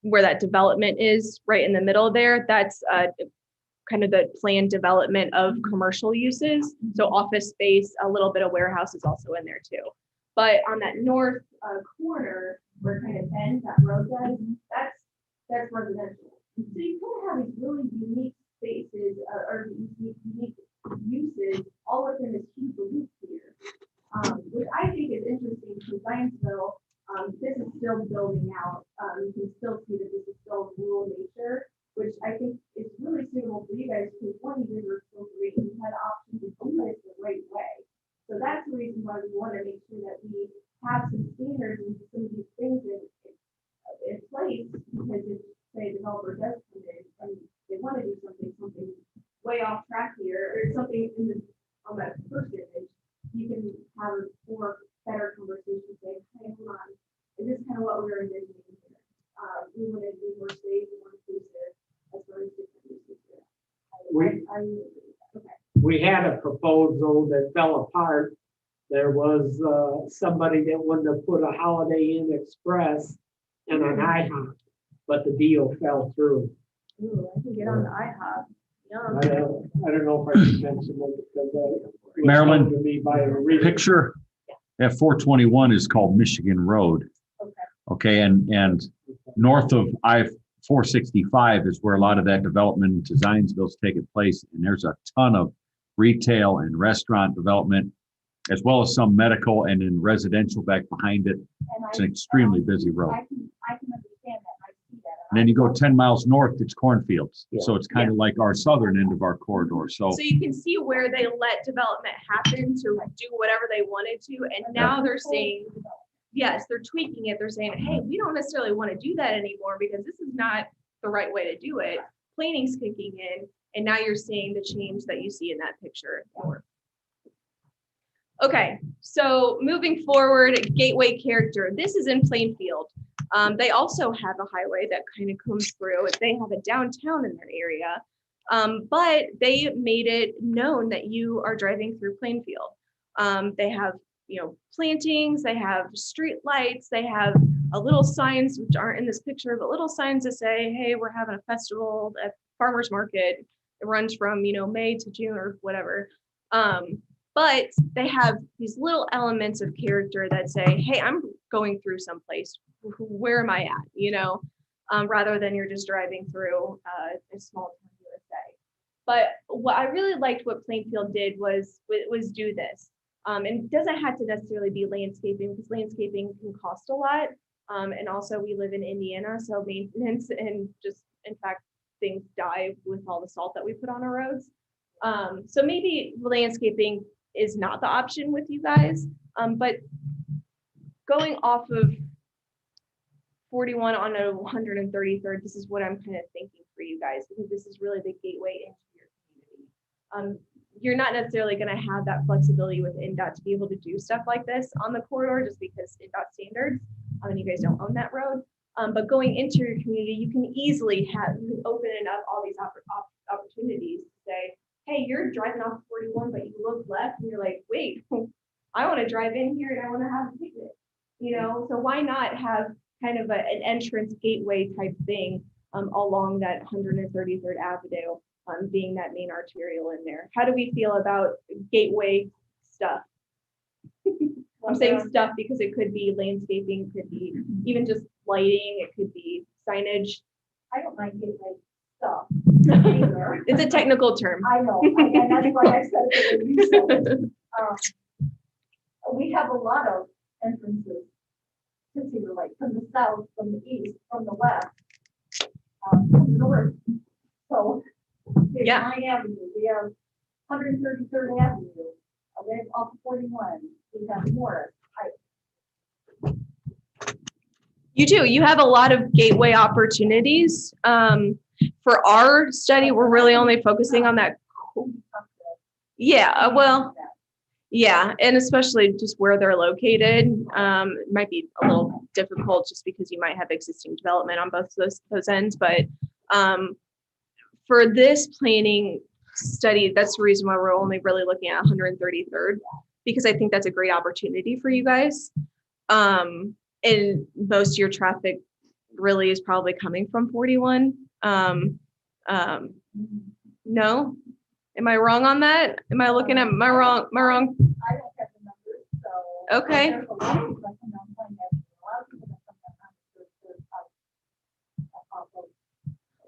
where that development is right in the middle there. That's kind of the planned development of commercial uses. So office space, a little bit of warehouse is also in there too. But on that north corner, where it kind of bends, that road does, that's residential. So you kind of have these really unique spaces or unique uses all within this huge loop here, which I think is interesting because Zionsville, this is still building out. You can still see that this is still rural nature, which I think is really suitable for you guys because one, you were still great and you had options to do this the right way. So that's the reason why we want to make sure that we have some standards and some of these things in place, because if, say, a developer does come in and they want to do something way off track here, or something in the, on that first image, you can have a more better conversation, say, hey, hold on, is this kind of what we're envisioning here? We want to be more safe, more inclusive, as far as different uses here. We had a proposal that fell apart. There was somebody that wanted to put a Holiday Inn Express and an IHOP, but the deal fell through. Ooh, I can get on the IHOP. Yum. I don't know if I should mention it because was Marilyn, told to me by a reader. Picture at 421 is called Michigan Road. Okay. Okay, and north of I-465 is where a lot of that development to Zionsville is taking place. And there's a ton of retail and restaurant development, as well as some medical and in residential back behind it. And It's an extremely busy road. I can understand that. I see that. And then you go 10 miles north, it's cornfields. Yeah. So it's kind of like our southern end of our corridor. So So you can see where they let development happen to do whatever they wanted to, and now they're saying, yes, they're tweaking it. They're saying, hey, we don't necessarily want to do that anymore because this is not the right way to do it. Planning's kicking in, and now you're seeing the change that you see in that picture. Okay, so moving forward, gateway character. This is in Plainfield. They also have a highway that kind of comes through. They have a downtown in their area, but they made it known that you are driving through Plainfield. They have, plantings, they have street lights, they have a little signs, which aren't in this picture, but little signs that say, hey, we're having a festival at farmer's market. It runs from, May to June or whatever. But they have these little elements of character that say, hey, I'm going through someplace. Where am I at? Rather than you're just driving through a small town USA. But what I really liked what Plainfield did was do this. And it doesn't have to necessarily be landscaping because landscaping can cost a lot. And also we live in Indiana, so maintenance and just, in fact, things die with all the salt that we put on our roads. So maybe landscaping is not the option with you guys, but going off of 41 on a 133rd, this is what I'm kind of thinking for you guys, because this is really the gateway into your community. You're not necessarily going to have that flexibility with NDOT to be able to do stuff like this on the corridor just because NDOT standards, and you guys don't own that road. But going into your community, you can easily open up all these opportunities to say, hey, you're driving off 41, but you look left and you're like, wait, I want to drive in here and I want to have a picnic, so why not have kind of an entrance gateway type thing along that 133rd Avenue, being that main arterial in there. How do we feel about gateway stuff? I'm saying stuff because it could be landscaping, could be even just lighting, it could be signage. I don't mind gateway stuff. It's a technical term. I know, and that's why I said it when you said it. We have a lot of entrances to Cedar Lake, from the south, from the east, from the west, from the north. So we have 9 Avenue, we have 133rd Avenue, we have off 41, we have Morris. You do. You have a lot of gateway opportunities. for our study, we're really only focusing on that. Yeah, well, yeah, and especially just where they're located, it might be a little difficult just because you might have existing development on both those ends. But for this planning study, that's the reason why we're only really looking at 133rd, because I think that's a great opportunity for you guys. And most of your traffic really is probably coming from 41. No, am I wrong on that? Am I looking at my wrong? I don't have the numbers, so. Okay. There's a lot of people that come down playing that, a lot of people that come down on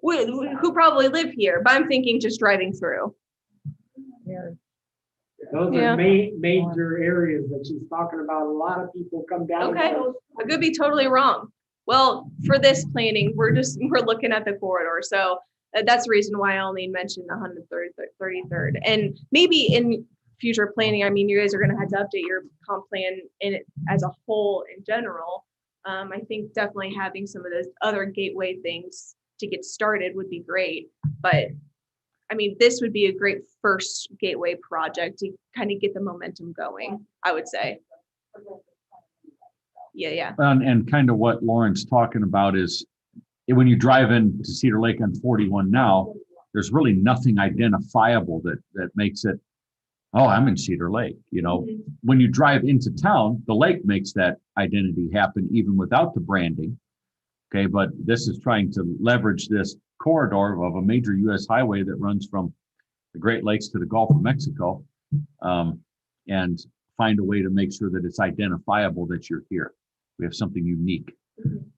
the Who probably live here, but I'm thinking just driving through. Those Yeah. are major areas that she's talking about. A lot of people come down. Okay. I could be totally wrong. Well, for this planning, we're looking at the corridor. So that's the reason why I only mentioned the 133rd. And maybe in future planning, I mean, you guys are going to have to update your comp plan in it as a whole in general. I think definitely having some of those other gateway things to get started would be great. But I mean, this would be a great first gateway project to kind of get the momentum going, I would say. Yeah. And kind of what Lauren's talking about is when you drive into Cedar Lake on 41 now, there's really nothing identifiable that makes it, oh, I'm in Cedar Lake. You know, when you drive into town, the lake makes that identity happen even without the branding. Okay, but this is trying to leverage this corridor of a major U.S. highway that runs from the Great Lakes to the Gulf of Mexico, and find a way to make sure that it's identifiable that you're here. We have something unique.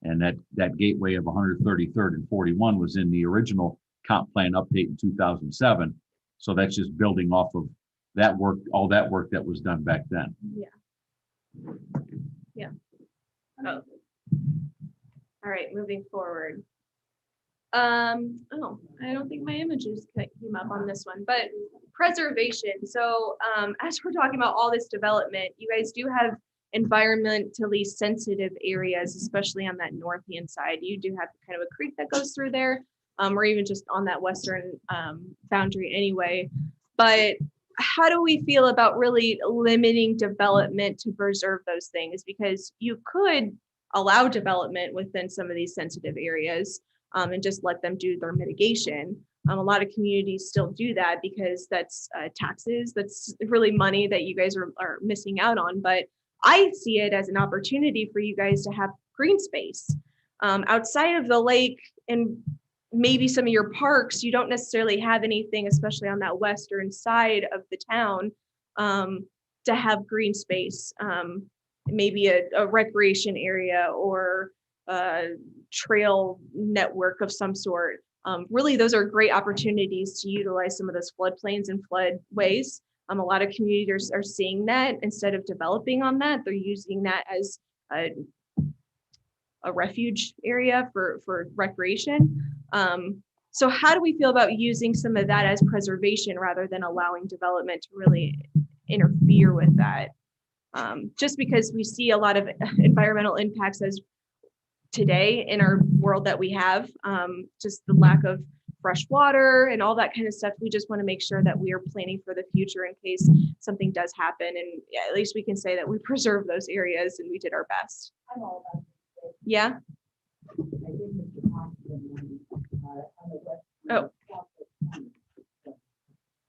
And that gateway of 133rd and 41 was in the original comp plan update in 2007. So that's just building off of that work, all that work that was done back then. Yeah. Oh. All right, moving forward. Oh, I don't think my images came up on this one, but preservation. So as we're talking about all this development, you guys do have environmentally sensitive areas, especially on that north-hand side. You do have kind of a creek that goes through there, or even just on that western boundary anyway. But how do we feel about really limiting development to preserve those things? Because you could allow development within some of these sensitive areas and just let them do their mitigation. A lot of communities still do that because that's taxes. That's really money that you guys are missing out on. But I see it as an opportunity for you guys to have green space outside of the lake, and maybe some of your parks. You don't necessarily have anything, especially on that western side of the town, to have green space. Maybe a recreation area or a trail network of some sort. Really, those are great opportunities to utilize some of those floodplains and floodways. A lot of communities are seeing that instead of developing on that, they're using that as a refuge area for recreation. So how do we feel about using some of that as preservation rather than allowing development to really interfere with that? Just because we see a lot of environmental impacts as today in our world that we have, just the lack of fresh water and all that kind of stuff. We just want to make sure that we are planning for the future in case something does happen. And at least we can say that we preserve those areas and we did our best. I'm all about it. Yeah. I did Mr. Thompson on the west. Oh.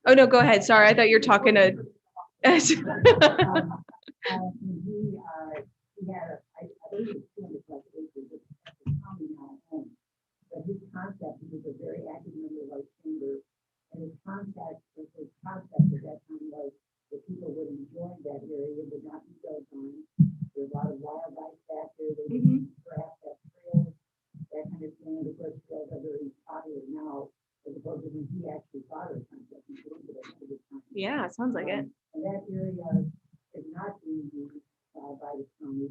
Oh, no, go ahead. Sorry. I thought you were talking to. He had I believe it's 200 plus acres, it's a county now owned. But his concept, he was a very active member of our chamber, and his concept at that time was that people would enjoy that area, would not be built on. There's a lot of wildlife back there, they would perhaps have trails, that kind of thing. Of course, trails are very popular now, as opposed to when he actually thought of the concept. Yeah, it sounds like it. And that area is not being used by the county.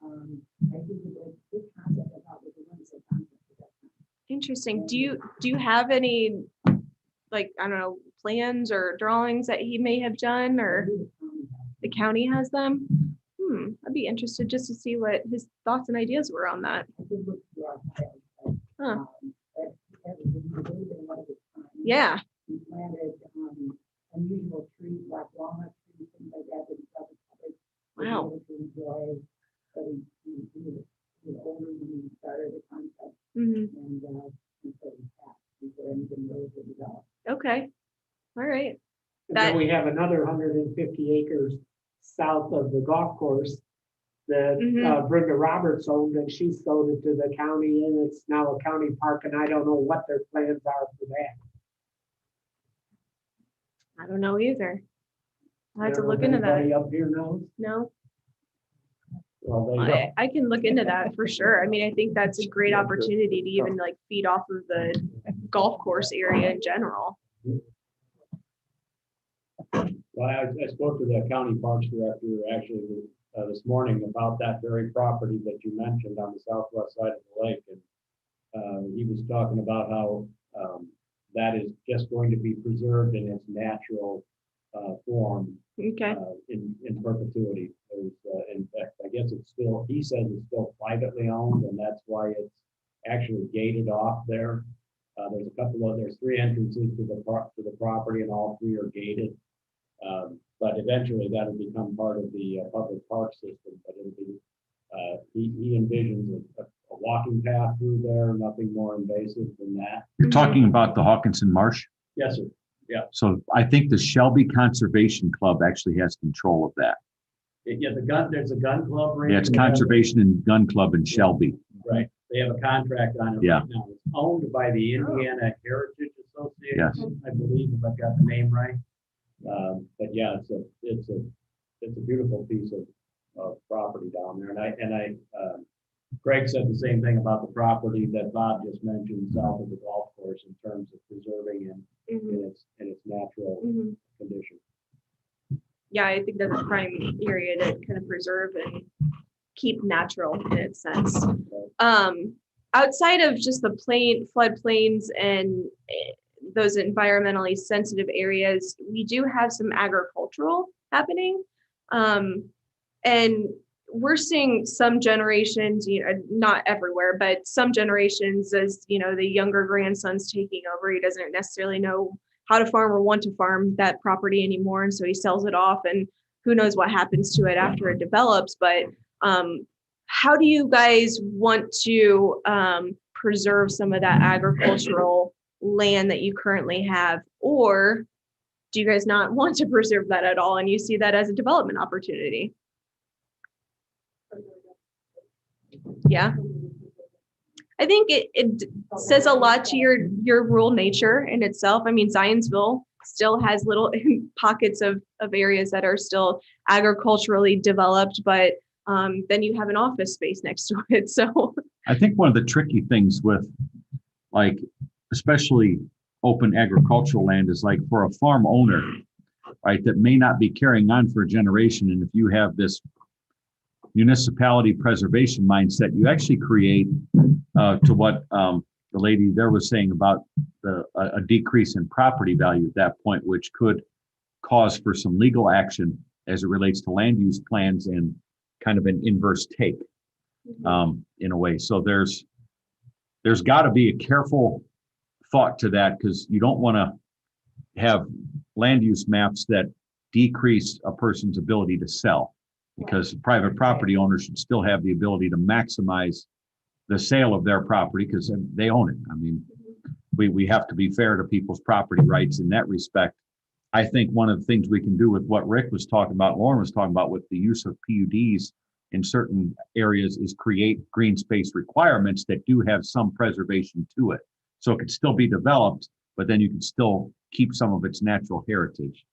And I think this concept I thought was a wonderful concept at that time. Interesting. Do you have any, like, I don't know, plans or drawings that he may have done, or the county has them? I'd be interested just to see what his thoughts and ideas were on that. I did look through our files, Huh. but that was Yeah. We planted, unusual trees, like walnut trees, things like that, that we felt the public would be Wow. able to enjoy. But he was older when he started the concept, Mhm. and so he passed before anything really was developed. Okay. All right. And then That- we have another 150 acres south of the golf course that Mhm. Brenda Roberts owned, and she sold it to the county, and it's now a county park, and I don't know what their plans are for that. I don't know either. I have to Don't know look if into that. anybody up here knows? No, Well, there you go. I can look into that for sure. I mean, I think that's a great opportunity to even like feed off of the golf course area in general. Well, I spoke to the county parks director actually this morning about that very property that you mentioned on the southwest side of the lake. And he was talking about how that is just going to be preserved in its natural form Okay. in perpetuity. In fact, I guess it's still, he says it's still privately owned, and that's why it's actually gated off there. There's 3 entrances to the property, and all 3 are gated. But eventually that'll become part of the public park system, but it'll be, he envisions a walking path through there, nothing more invasive than that. You're talking about the Hawkinson Marsh? Yes, sir. So I think the Shelby Conservation Club actually has control of that. Yeah, there's a gun club. Yeah, it's Conservation and Gun Club in Shelby. Right, they have a contract on it Yeah. right now. It's owned by the Indiana Heritage Association, Yes. I believe, if I've got the name right. But yeah, it's a beautiful piece of property down there, and Greg said the same thing about the property that Bob just mentioned south of the golf course in terms of preserving and Mhm. in its natural Mhm. condition. Yeah, I think that's a prime area to kind of preserve and keep natural in its sense. Outside of just the floodplains and those environmentally sensitive areas, we do have some agricultural happening. And we're seeing some generations, not everywhere, but some generations, as the younger grandson's taking over, he doesn't necessarily know how to farm or want to farm that property anymore. And so he sells it off, and who knows what happens to it after it develops. But how do you guys want to preserve some of that agricultural land that you currently have? Or do you guys not want to preserve that at all, and you see that as a development opportunity? Yeah. I think it says a lot to your rural nature in itself. I mean, Zionsville still has little pockets of areas that are still agriculturally developed, but then you have an office space next to it. So I think one of the tricky things with, like, especially open agricultural land is, like, for a farm owner, right, that may not be carrying on for a generation. And if you have this municipality preservation mindset, you actually create, to what the lady there was saying about a decrease in property value at that point, which could cause for some legal action as it relates to land use plans and kind of an inverse take, in a way. So there's got to be a careful thought to that, because you don't want to have land use maps that decrease a person's ability to sell, because private property owners should still have the ability to maximize the sale of their property because they own it. I mean, we have to be fair to people's property rights in that respect. I think one of the things we can do with what Rick was talking about, Lauren was talking about, with the use of PUDs in certain areas, is create green space requirements that do have some preservation to it. So it could still be developed, but then you can still keep some of its natural heritage.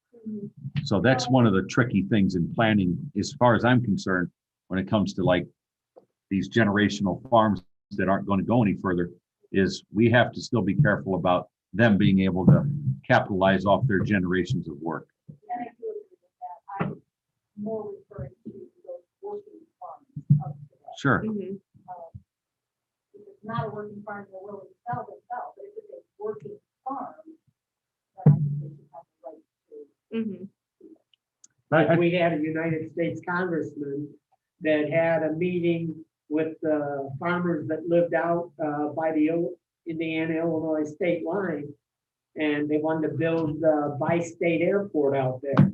So that's one of the tricky things in planning, as far as I'm concerned, when it comes to, like, these generational farms that aren't going to go any further, is we have to still be careful about them being able to capitalize off their generations of work. And I do agree with that. I'm more referring to those working farms of today. Sure. Mhm. If it's not a working farm, they're willing to sell themselves, but if it's a working farm, then I think they should have the right to. Mhm. We had a United States congressman that had a meeting with the farmers that lived out by the Indiana-Illinois state line. And they wanted to build the bi-state airport out there.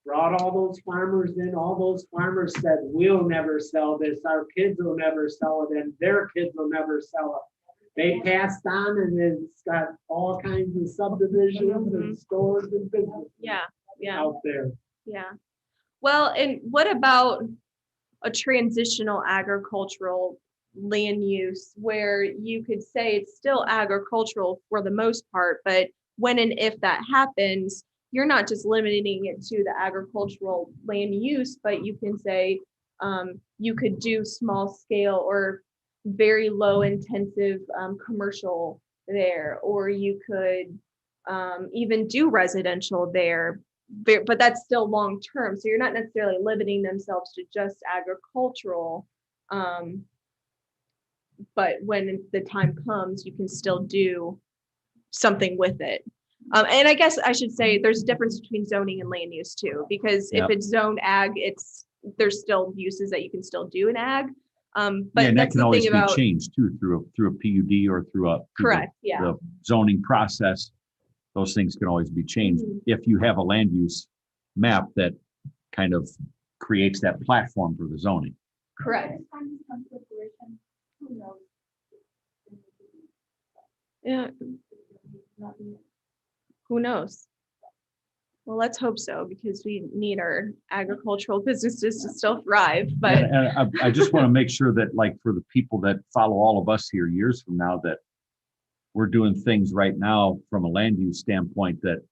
Brought all those farmers in, all those farmers said, we'll never sell this, our kids will never sell it, and their kids will never sell it. They passed on, and it's got all kinds of subdivisions and stores and businesses Yeah, yeah, out there. yeah. Well, and what about a transitional agricultural land use where you could say it's still agricultural for the most part, but when and if that happens, you're not just limiting it to the agricultural land use, but you can say you could do small scale or very low intensive commercial there, or you could even do residential there, but that's still long term. So you're not necessarily limiting themselves to just agricultural. But when the time comes, you can still do something with it. And I guess I should say there's a difference between zoning and land use too, because if it's zoned ag, there's still uses that you can still do in ag. But and that that's can the always thing be about changed too through a PUD or through correct, yeah. the zoning process. Those things can always be changed if you have a land use map that kind of creates that platform for the zoning. Correct. Who knows? Yeah. Who knows? Well, let's hope so, because we need our agricultural businesses to still thrive. But And I just want to make sure that, like, for the people that follow all of us here years from now, that we're doing things right now from a land use standpoint that,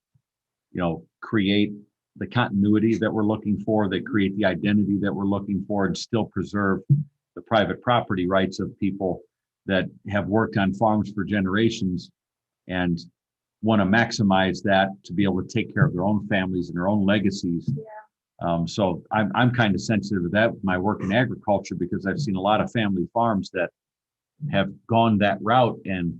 you know, create the continuity that we're looking for, that create the identity that we're looking for, and still preserve the private property rights of people that have worked on farms for generations and want to maximize that to be able to take care of their own families and their own legacies. So I'm kind of sensitive to that with my work in agriculture, because I've seen a lot of family farms that have gone that route, and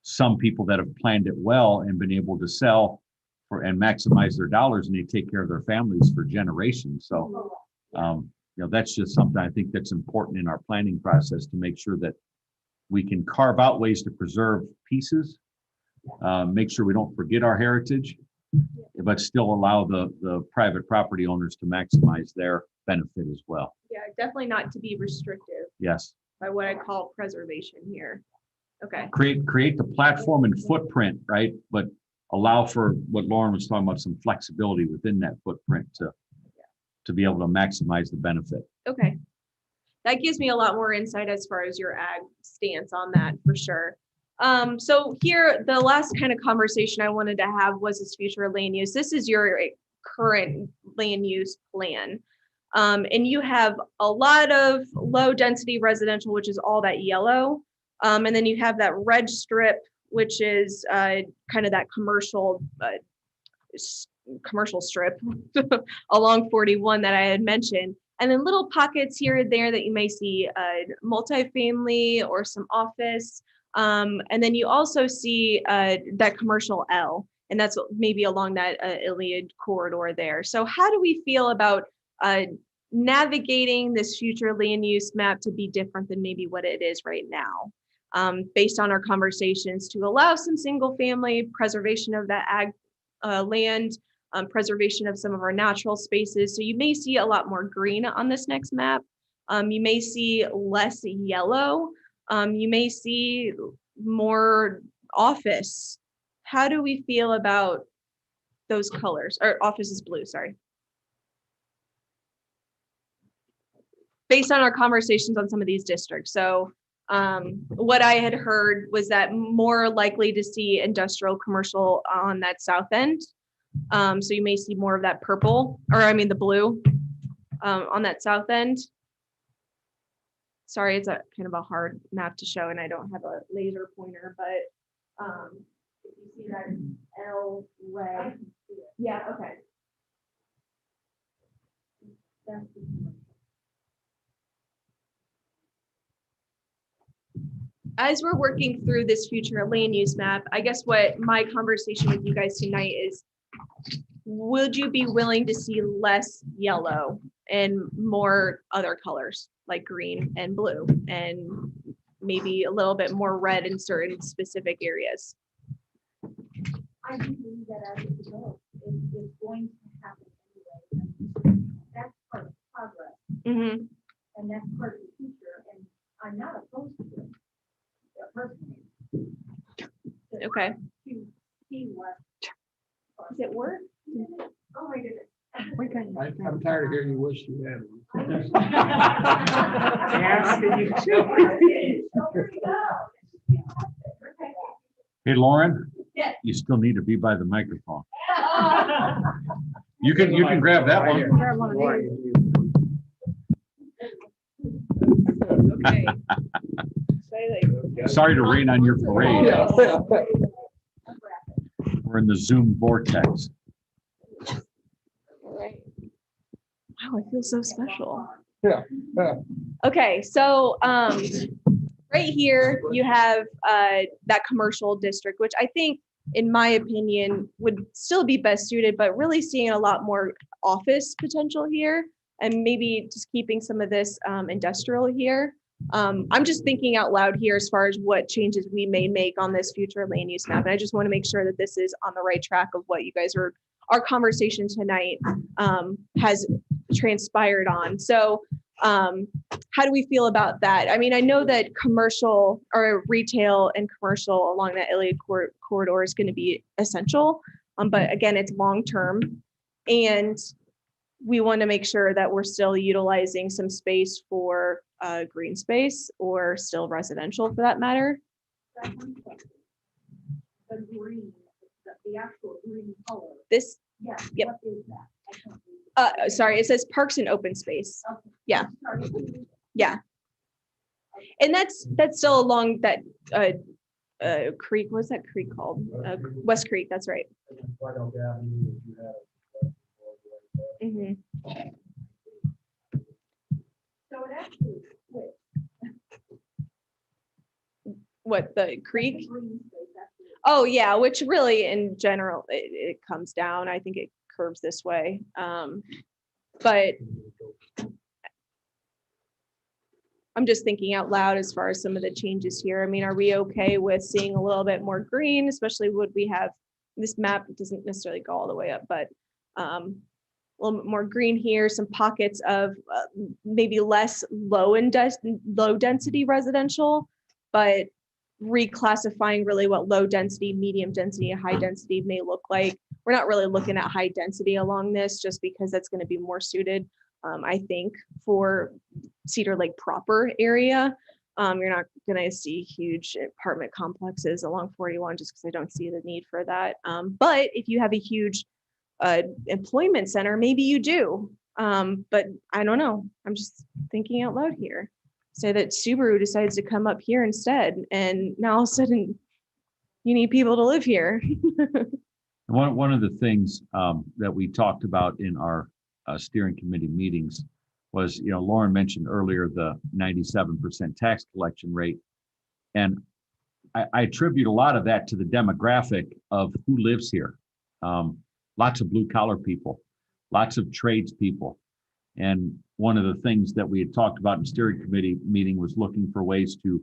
some people that have planned it well and been able to sell and maximize their dollars, and they take care of their families for generations. So, you know, that's just something I think that's important in our planning process, to make sure that we can carve out ways to preserve pieces, make sure we don't forget our heritage, but still allow the private property owners to maximize their benefit as well. yeah, definitely not to be restrictive Yes. by what I call preservation here. Okay. Create the platform and footprint, right? But allow for what Lauren was talking about, some flexibility within that footprint to be able to maximize the benefit. Okay. That gives me a lot more insight as far as your ag stance on that, for sure. So here, the last kind of conversation I wanted to have was this future land use. This is your current land use plan. And you have a lot of low density residential, which is all that yellow. And then you have that red strip, which is kind of that commercial strip along 41 that I had mentioned. And then little pockets here and there that you may see multifamily or some office. And then you also see that commercial L, and that's maybe along that Iliad corridor there. So how do we feel about navigating this future land use map to be different than maybe what it is right now, based on our conversations, to allow some single family preservation of that ag land, preservation of some of our natural spaces. So you may see a lot more green on this next map. You may see less yellow. You may see more office. How do we feel about those colors? Or office is blue, sorry. Based on our conversations on some of these districts. So what I had heard was that more likely to see industrial commercial on that south end. So you may see more of that purple, or I mean the blue on that south end. Sorry, it's a kind of a hard map to show, and I don't have a laser pointer, but if you see that L red, yeah, okay. That's as we're working through this future land use map, I guess what my conversation with you guys tonight is, would you be willing to see less yellow and more other colors like green and blue, and maybe a little bit more red in certain specific areas? I do believe that as it develops, it's going to happen anyway. And that's part of progress, Mhm. and that's part of the future, and I'm not opposed to it. Personally. Okay. To see what. Does it work? Oh, my goodness. I'm tired of hearing you wish you had one. Ask that you Hey, Lauren? Yes. You still need to be by the microphone. You can grab that one. Grab one of these. Okay. Say like, Sorry to rain on your parade. Yeah. We're in the Zoom vortex. all right. Wow, I feel so special. Yeah. Okay, so right here you have that commercial district, which I think, in my opinion, would still be best suited, but really seeing a lot more office potential here, and maybe just keeping some of this industrial here. I'm just thinking out loud here as far as what changes we may make on this future land use map. And I just want to make sure that this is on the right track of what you guys are, our conversation tonight has transpired on. So how do we feel about that? I mean, I know that commercial or retail and commercial along that Iliad corridor is going to be essential. But again, it's long-term, and we want to make sure that we're still utilizing some space for green space, or still residential for that matter. That's one question. The green, the actual green color. This, Yeah. Yep. What is that? I can't read it. sorry, it says parks and open space. Okay. Yeah. Sorry. Yeah. And that's still along that creek. What's that creek called? West Creek. That's right. Mhm. So it actually split. What, the creek? The green space, actually. Oh, yeah, which really in general, it comes down. I think it curves this way. But I'm just thinking out loud as far as some of the changes here. I mean, are we okay with seeing a little bit more green, especially would we have, this map doesn't necessarily go all the way up, but a little bit more green here, some pockets of maybe less low density residential, but reclassifying really what low density, medium density, and high density may look like. We're not really looking at high density along this just because that's going to be more suited, I think, for Cedar Lake proper area. You're not going to see huge apartment complexes along 41 just because I don't see the need for that. But if you have a huge employment center, maybe you do. But I don't know. I'm just thinking out loud here. Say that Subaru decides to come up here instead, and now all of a sudden you need people to live here. One of the things that we talked about in our steering committee meetings was, Lauren mentioned earlier the 97% tax collection rate. And I attribute a lot of that to the demographic of who lives here. Lots of blue collar people, lots of tradespeople. And one of the things that we had talked about in steering committee meeting was looking for ways to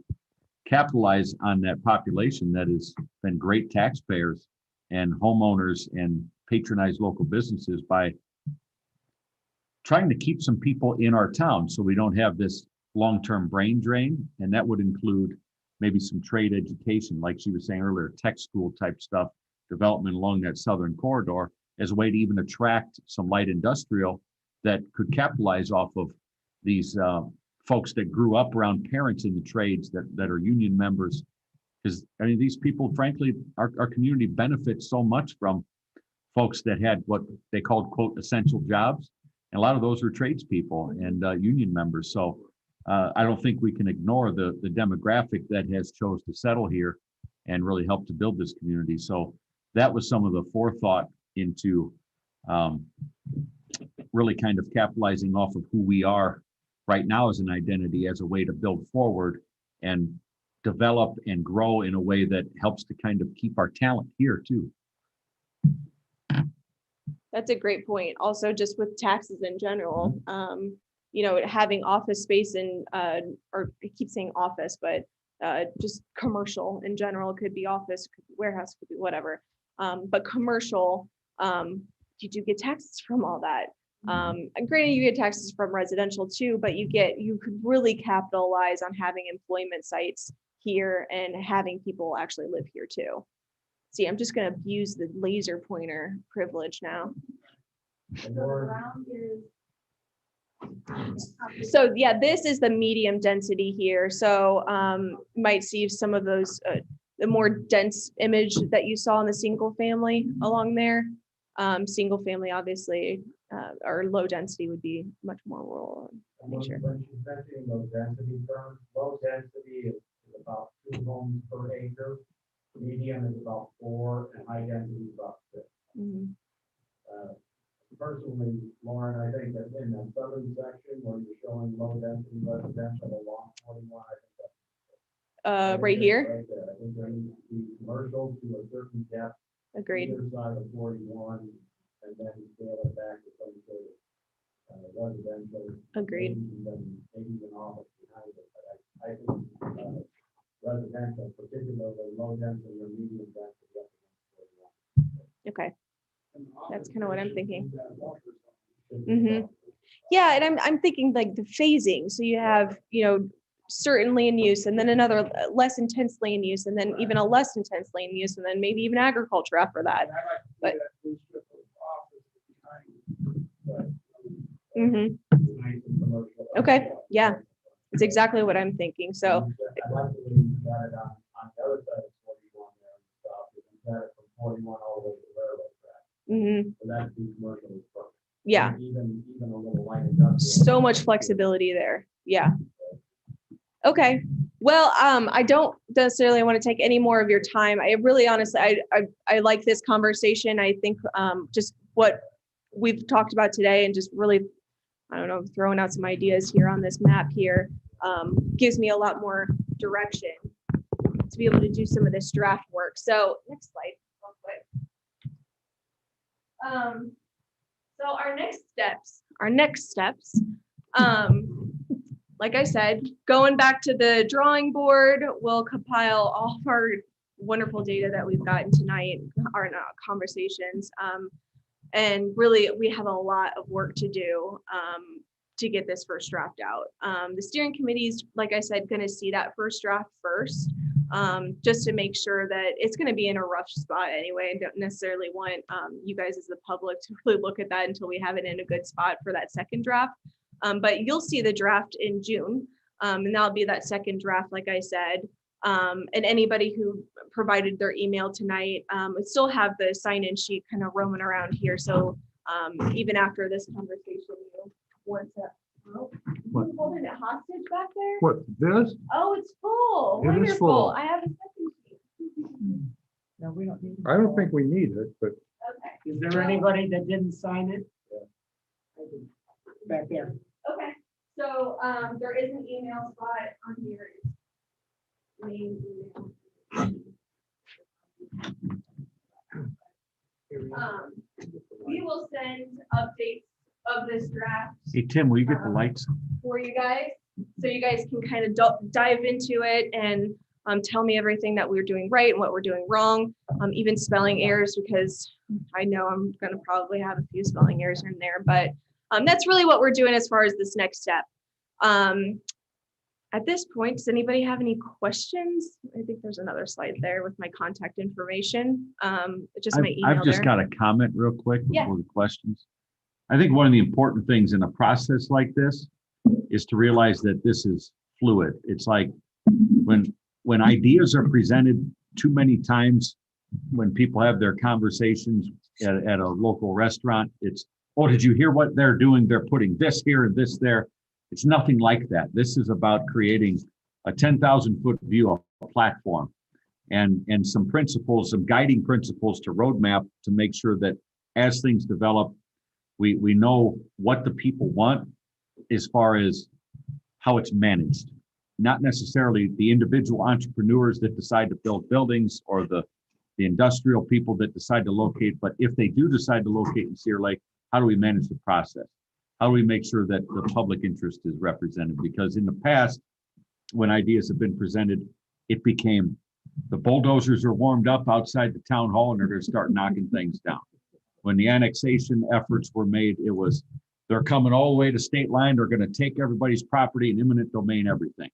capitalize on that population that has been great taxpayers and homeowners and patronize local businesses by trying to keep some people in our town so we don't have this long-term brain drain. And that would include maybe some trade education, like she was saying earlier, tech school type stuff, development along that southern corridor as a way to even attract some light industrial that could capitalize off of these folks that grew up around parents in the trades that are union members. Because I mean, these people, frankly, our community benefits so much from folks that had what they called, quote, essential jobs. And a lot of those were tradespeople and union members. So I don't think we can ignore the demographic that has chose to settle here and really help to build this community. So that was some of the forethought into really kind of capitalizing off of who we are right now as an identity, as a way to build forward and develop and grow in a way that helps to kind of keep our talent here too. That's a great point. Also, just with taxes in general, having office space and, or I keep saying office, but just commercial in general, could be office, could be warehouse, could be whatever. But commercial, you do get taxes from all that. And granted, you get taxes from residential too, but you could really capitalize on having employment sites here and having people actually live here too. See, I'm just gonna abuse the laser pointer privilege now. So the ground is. So yeah, this is the medium density here. So might see some of those, the more dense image that you saw in the single family along there. Single family, obviously, or low density would be much more rural in nature. When she's mentioning low density terms, low density is about 2 homes per acre. Medium is about 4, and high density is about 6. Mhm. Personally, Lauren, I think that in the southern section where you're showing low density residential along 41, I think that's. Right here, Right there. I think there needs to be commercial to a certain depth. agreed. Either side of 41, and then scale it back to some sort of residential. Agreed. Maybe even office behind it, but I think residential, particularly low density or medium density. Okay, that's kind of what I'm thinking. Mm-hmm. Yeah, and I'm thinking like the phasing. So you have, certain land use, and then another less intense land use, and then even a less intense land use, and then maybe even agriculture after that. But okay, yeah, it's exactly what I'm thinking. So I like the way you got it on the other side of 41 there and stuff, you can got it from 41 all the way to the railroad track. So that'd be commercial. yeah, Even a little light industrial. so much flexibility there. Yeah. Okay. Well, I don't necessarily want to take any more of your time. I really honestly, I like this conversation. I think just what we've talked about today and just really, I don't know, throwing out some ideas here on this map here gives me a lot more direction to be able to do some of this draft work. So next slide, real quick. So our next steps, like I said, going back to the drawing board, we'll compile all of our wonderful data that we've gotten tonight, our conversations. And really, we have a lot of work to do to get this first draft out. The steering committee's, like I said, going to see that first draft first, just to make sure that it's going to be in a rough spot anyway, and don't necessarily want you guys as the public to really look at that until we have it in a good spot for that second draft. But you'll see the draft in June, and that'll be that second draft, like I said. And anybody who provided their email tonight, we still have the sign-in sheet kind of roaming around here. So even after this conversation, you want to, you holding it hostage back there? What, this? Oh, it's full. It is Wonderful. full. I have a second sheet. No, we don't need. I don't think we need it, but Okay. Is there anybody that didn't sign it? Back there. Okay. So there is an email spot on here. Main email. We will send updates of this draft Hey, Tim, will you get the lights? for you guys, so you guys can kind of dive into it and tell me everything that we're doing right and what we're doing wrong, even spelling errors, because I know I'm going to probably have a few spelling errors in there, but that's really what we're doing as far as this next step. At this point, does anybody have any questions? I think there's another slide there with my contact information. Just my email I've just there. got a comment real quick Yeah. before the questions. I think one of the important things in a process like this is to realize that this is fluid. It's like when ideas are presented too many times, when people have their conversations at a local restaurant, it's, oh, did you hear what they're doing? They're putting this here and this there. It's nothing like that. This is about creating a 10,000-foot view of a platform and some principles, some guiding principles to roadmap to make sure that as things develop, we know what the people want as far as how it's managed. Not necessarily the individual entrepreneurs that decide to build buildings or the industrial people that decide to locate, but if they do decide to locate in Cedar Lake, how do we manage the process? How do we make sure that the public interest is represented? Because in the past, when ideas have been presented, it became The bulldozers are warmed up outside the town hall and they're going to start knocking things down. When the annexation efforts were made, it was, they're coming all the way to state line. They're going to take everybody's property and eminent domain everything.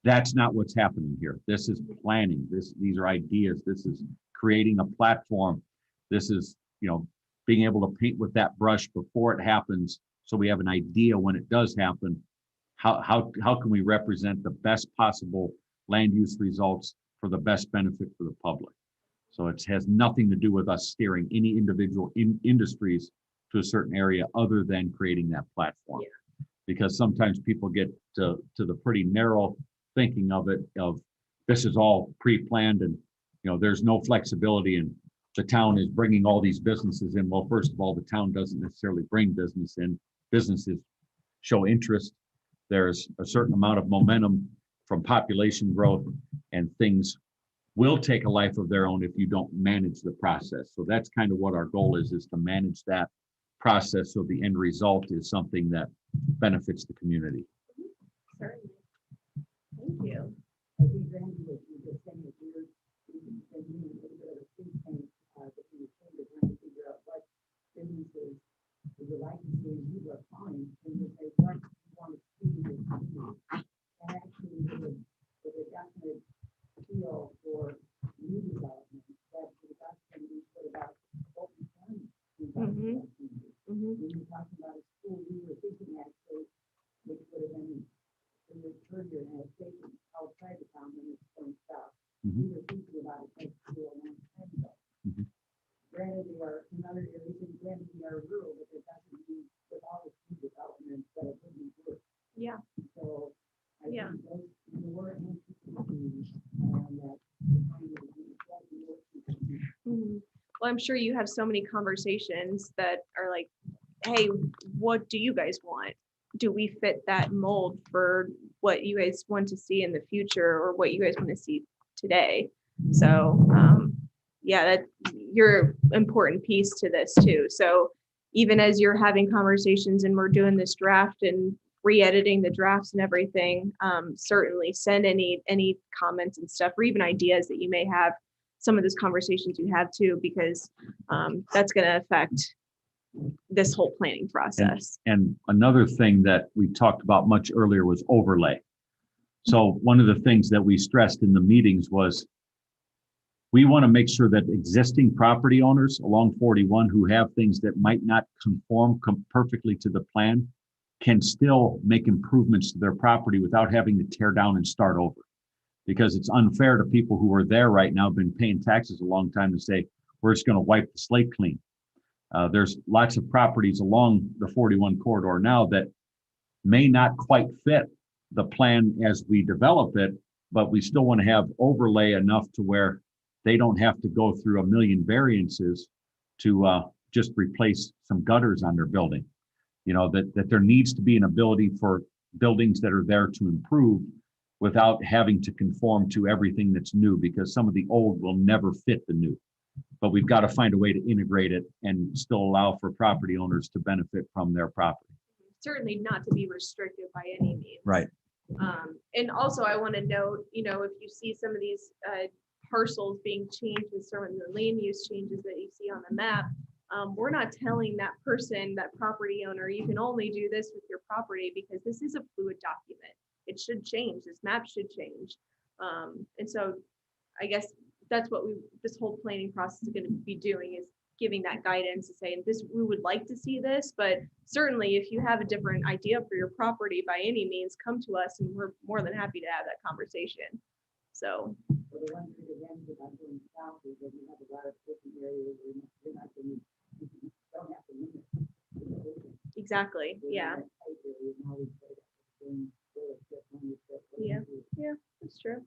That's not what's happening here. This is planning. These are ideas. This is creating a platform. This is, being able to paint with that brush before it happens. So we have an idea when it does happen, how can we represent the best possible land use results for the best benefit for the public. So it has nothing to do with us steering any individual industries to a certain area other than creating that platform. Yeah. Because sometimes people get to the pretty narrow thinking of it, of this is all pre-planned and there's no flexibility and the town is bringing all these businesses in. Well, first of all, the town doesn't necessarily bring business in. Businesses show interest. There's a certain amount of momentum from population growth, and things will take a life of their own if you don't manage the process. So that's kind of what our goal is to manage that process so the end result is something that benefits the community. Certainly. Thank you. I think Randy, what you just saying is you're doing a little bit of a think tank that you were trying to figure out what businesses would you like to see, and you were fine, and you say what you want to see in the community. And actually with a definite feel for new development that that's going to be sort of about open planning. When you're talking about a school, we were thinking actually, which would have been in the third year annexation outside the town when it's going south. We were thinking about it next year a long time ago. Granted, we are in other areas, and granted, we are rural, but it doesn't mean with all the new development that it wouldn't work. Yeah. So I think those, we're anxious to see that. Well, I'm sure you have so many conversations that are like, hey, what do you guys want? Do we fit that mold for what you guys want to see in the future or what you guys want to see today? So that you're an important piece to this too. So even as you're having conversations and we're doing this draft and re-editing the drafts and everything, certainly send any comments and stuff, or even ideas that you may have, some of those conversations you have too, because that's going to affect this whole planning process. And another thing that we talked about much earlier was overlay. So one of the things that we stressed in the meetings was we want to make sure that existing property owners along 41 who have things that might not conform perfectly to the plan can still make improvements to their property without having to tear down and start over. Because it's unfair to people who are there right now, been paying taxes a long time, to say, we're just going to wipe the slate clean. There's lots of properties along the 41 corridor now that may not quite fit the plan as we develop it, but we still want to have overlay enough to where they don't have to go through a million variances to just replace some gutters on their building. That there needs to be an ability for buildings that are there to improve without having to conform to everything that's new, because some of the old will never fit the new. But we've got to find a way to integrate it and still allow for property owners to benefit from their property. Certainly not to be restricted by any means. Right. And also I want to note, if you see some of these parcels being changed with some of the land use changes that you see on the map, we're not telling that person, that property owner, you can only do this with your property, because this is a fluid document. It should change. This map should change. And so I guess that's what this whole planning process is going to be doing, is giving that guidance to say, this, we would like to see this, but certainly if you have a different idea for your property, by any means, come to us and we're more than happy to have that conversation. So. For the one thing again about going south is that you have a lot of different areas where you're not going to, you don't have to limit. Exactly. Yeah. Yeah, that's true.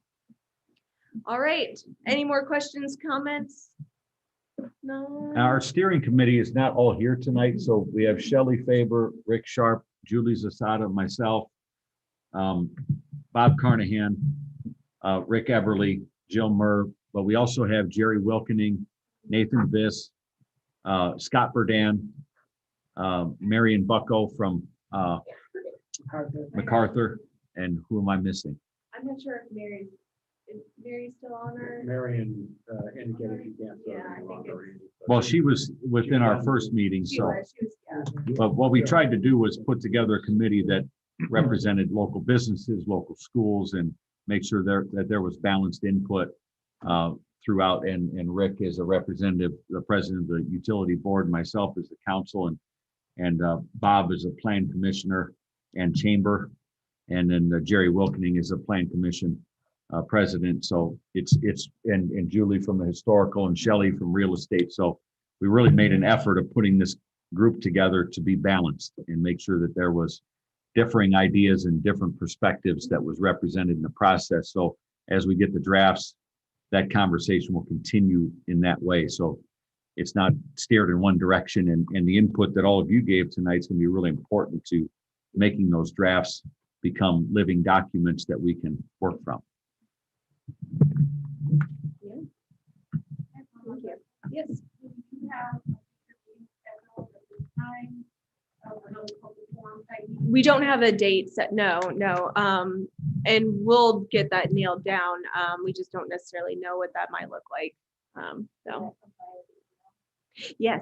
All right. Any more questions, comments? No. Our steering committee is not all here tonight, so we have Shelley Faber, Rick Sharp, Julie Zasada, myself, Bob Carnahan, Rick Everly, Jill Murr, but we also have Jerry Wilkening, Nathan Viss, Scott Burdan, Marion Bucko from MacArthur, and who am I missing? I'm not sure if Mary's Is Mary still on her? Marion indicated she can't serve Yeah, I any think longer. it's- Well, she was within our first meeting, She so. was, yeah. But what we tried to do was put together a committee that represented local businesses, local schools, and make sure that there was balanced input throughout. And Rick is a representative, the president of the utility board, myself as the council, and Bob is a plan commissioner and chamber. And then Jerry Wilkening is a plan commission president. So and Julie from the historical and Shelley from real estate. So we really made an effort of putting this group together to be balanced and make sure that there was differing ideas and different perspectives that was represented in the process. So as we get the drafts, that conversation will continue in that way. So it's not steered in one direction, and the input that all of you gave tonight is going to be really important to making those drafts become living documents that we can work from. Thank you. Yes. Do you have a future meeting scheduled at this time? Or no public forum type meeting? We don't have a date set. No. And we'll get that nailed down. We just don't necessarily know what that might look like. So yes,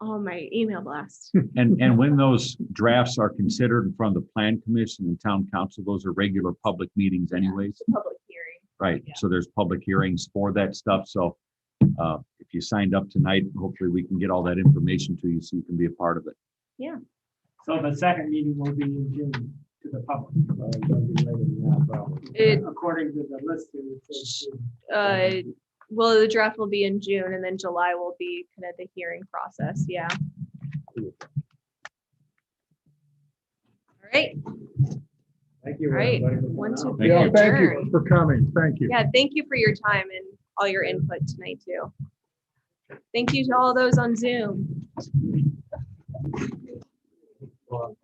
on my email blast. And when those drafts are considered in front of the plan commission and town council, those are regular public meetings anyways. It's a public hearing. Right, Yeah. so there's public hearings for that stuff, so if you signed up tonight, hopefully we can get all that information to you so you can be a part of it. So the second meeting will be in June to the public. It, According to the list. It says June. well, the draft will be in June, and then July will be kind of the hearing process. Yeah. All right. Thank you. All right. everybody, for One, coming two, out. three. Yeah, thank you Adjourn. for coming. Thank you. Yeah. Thank you for your time and all your input tonight too. Thank you to all those on Zoom. Well,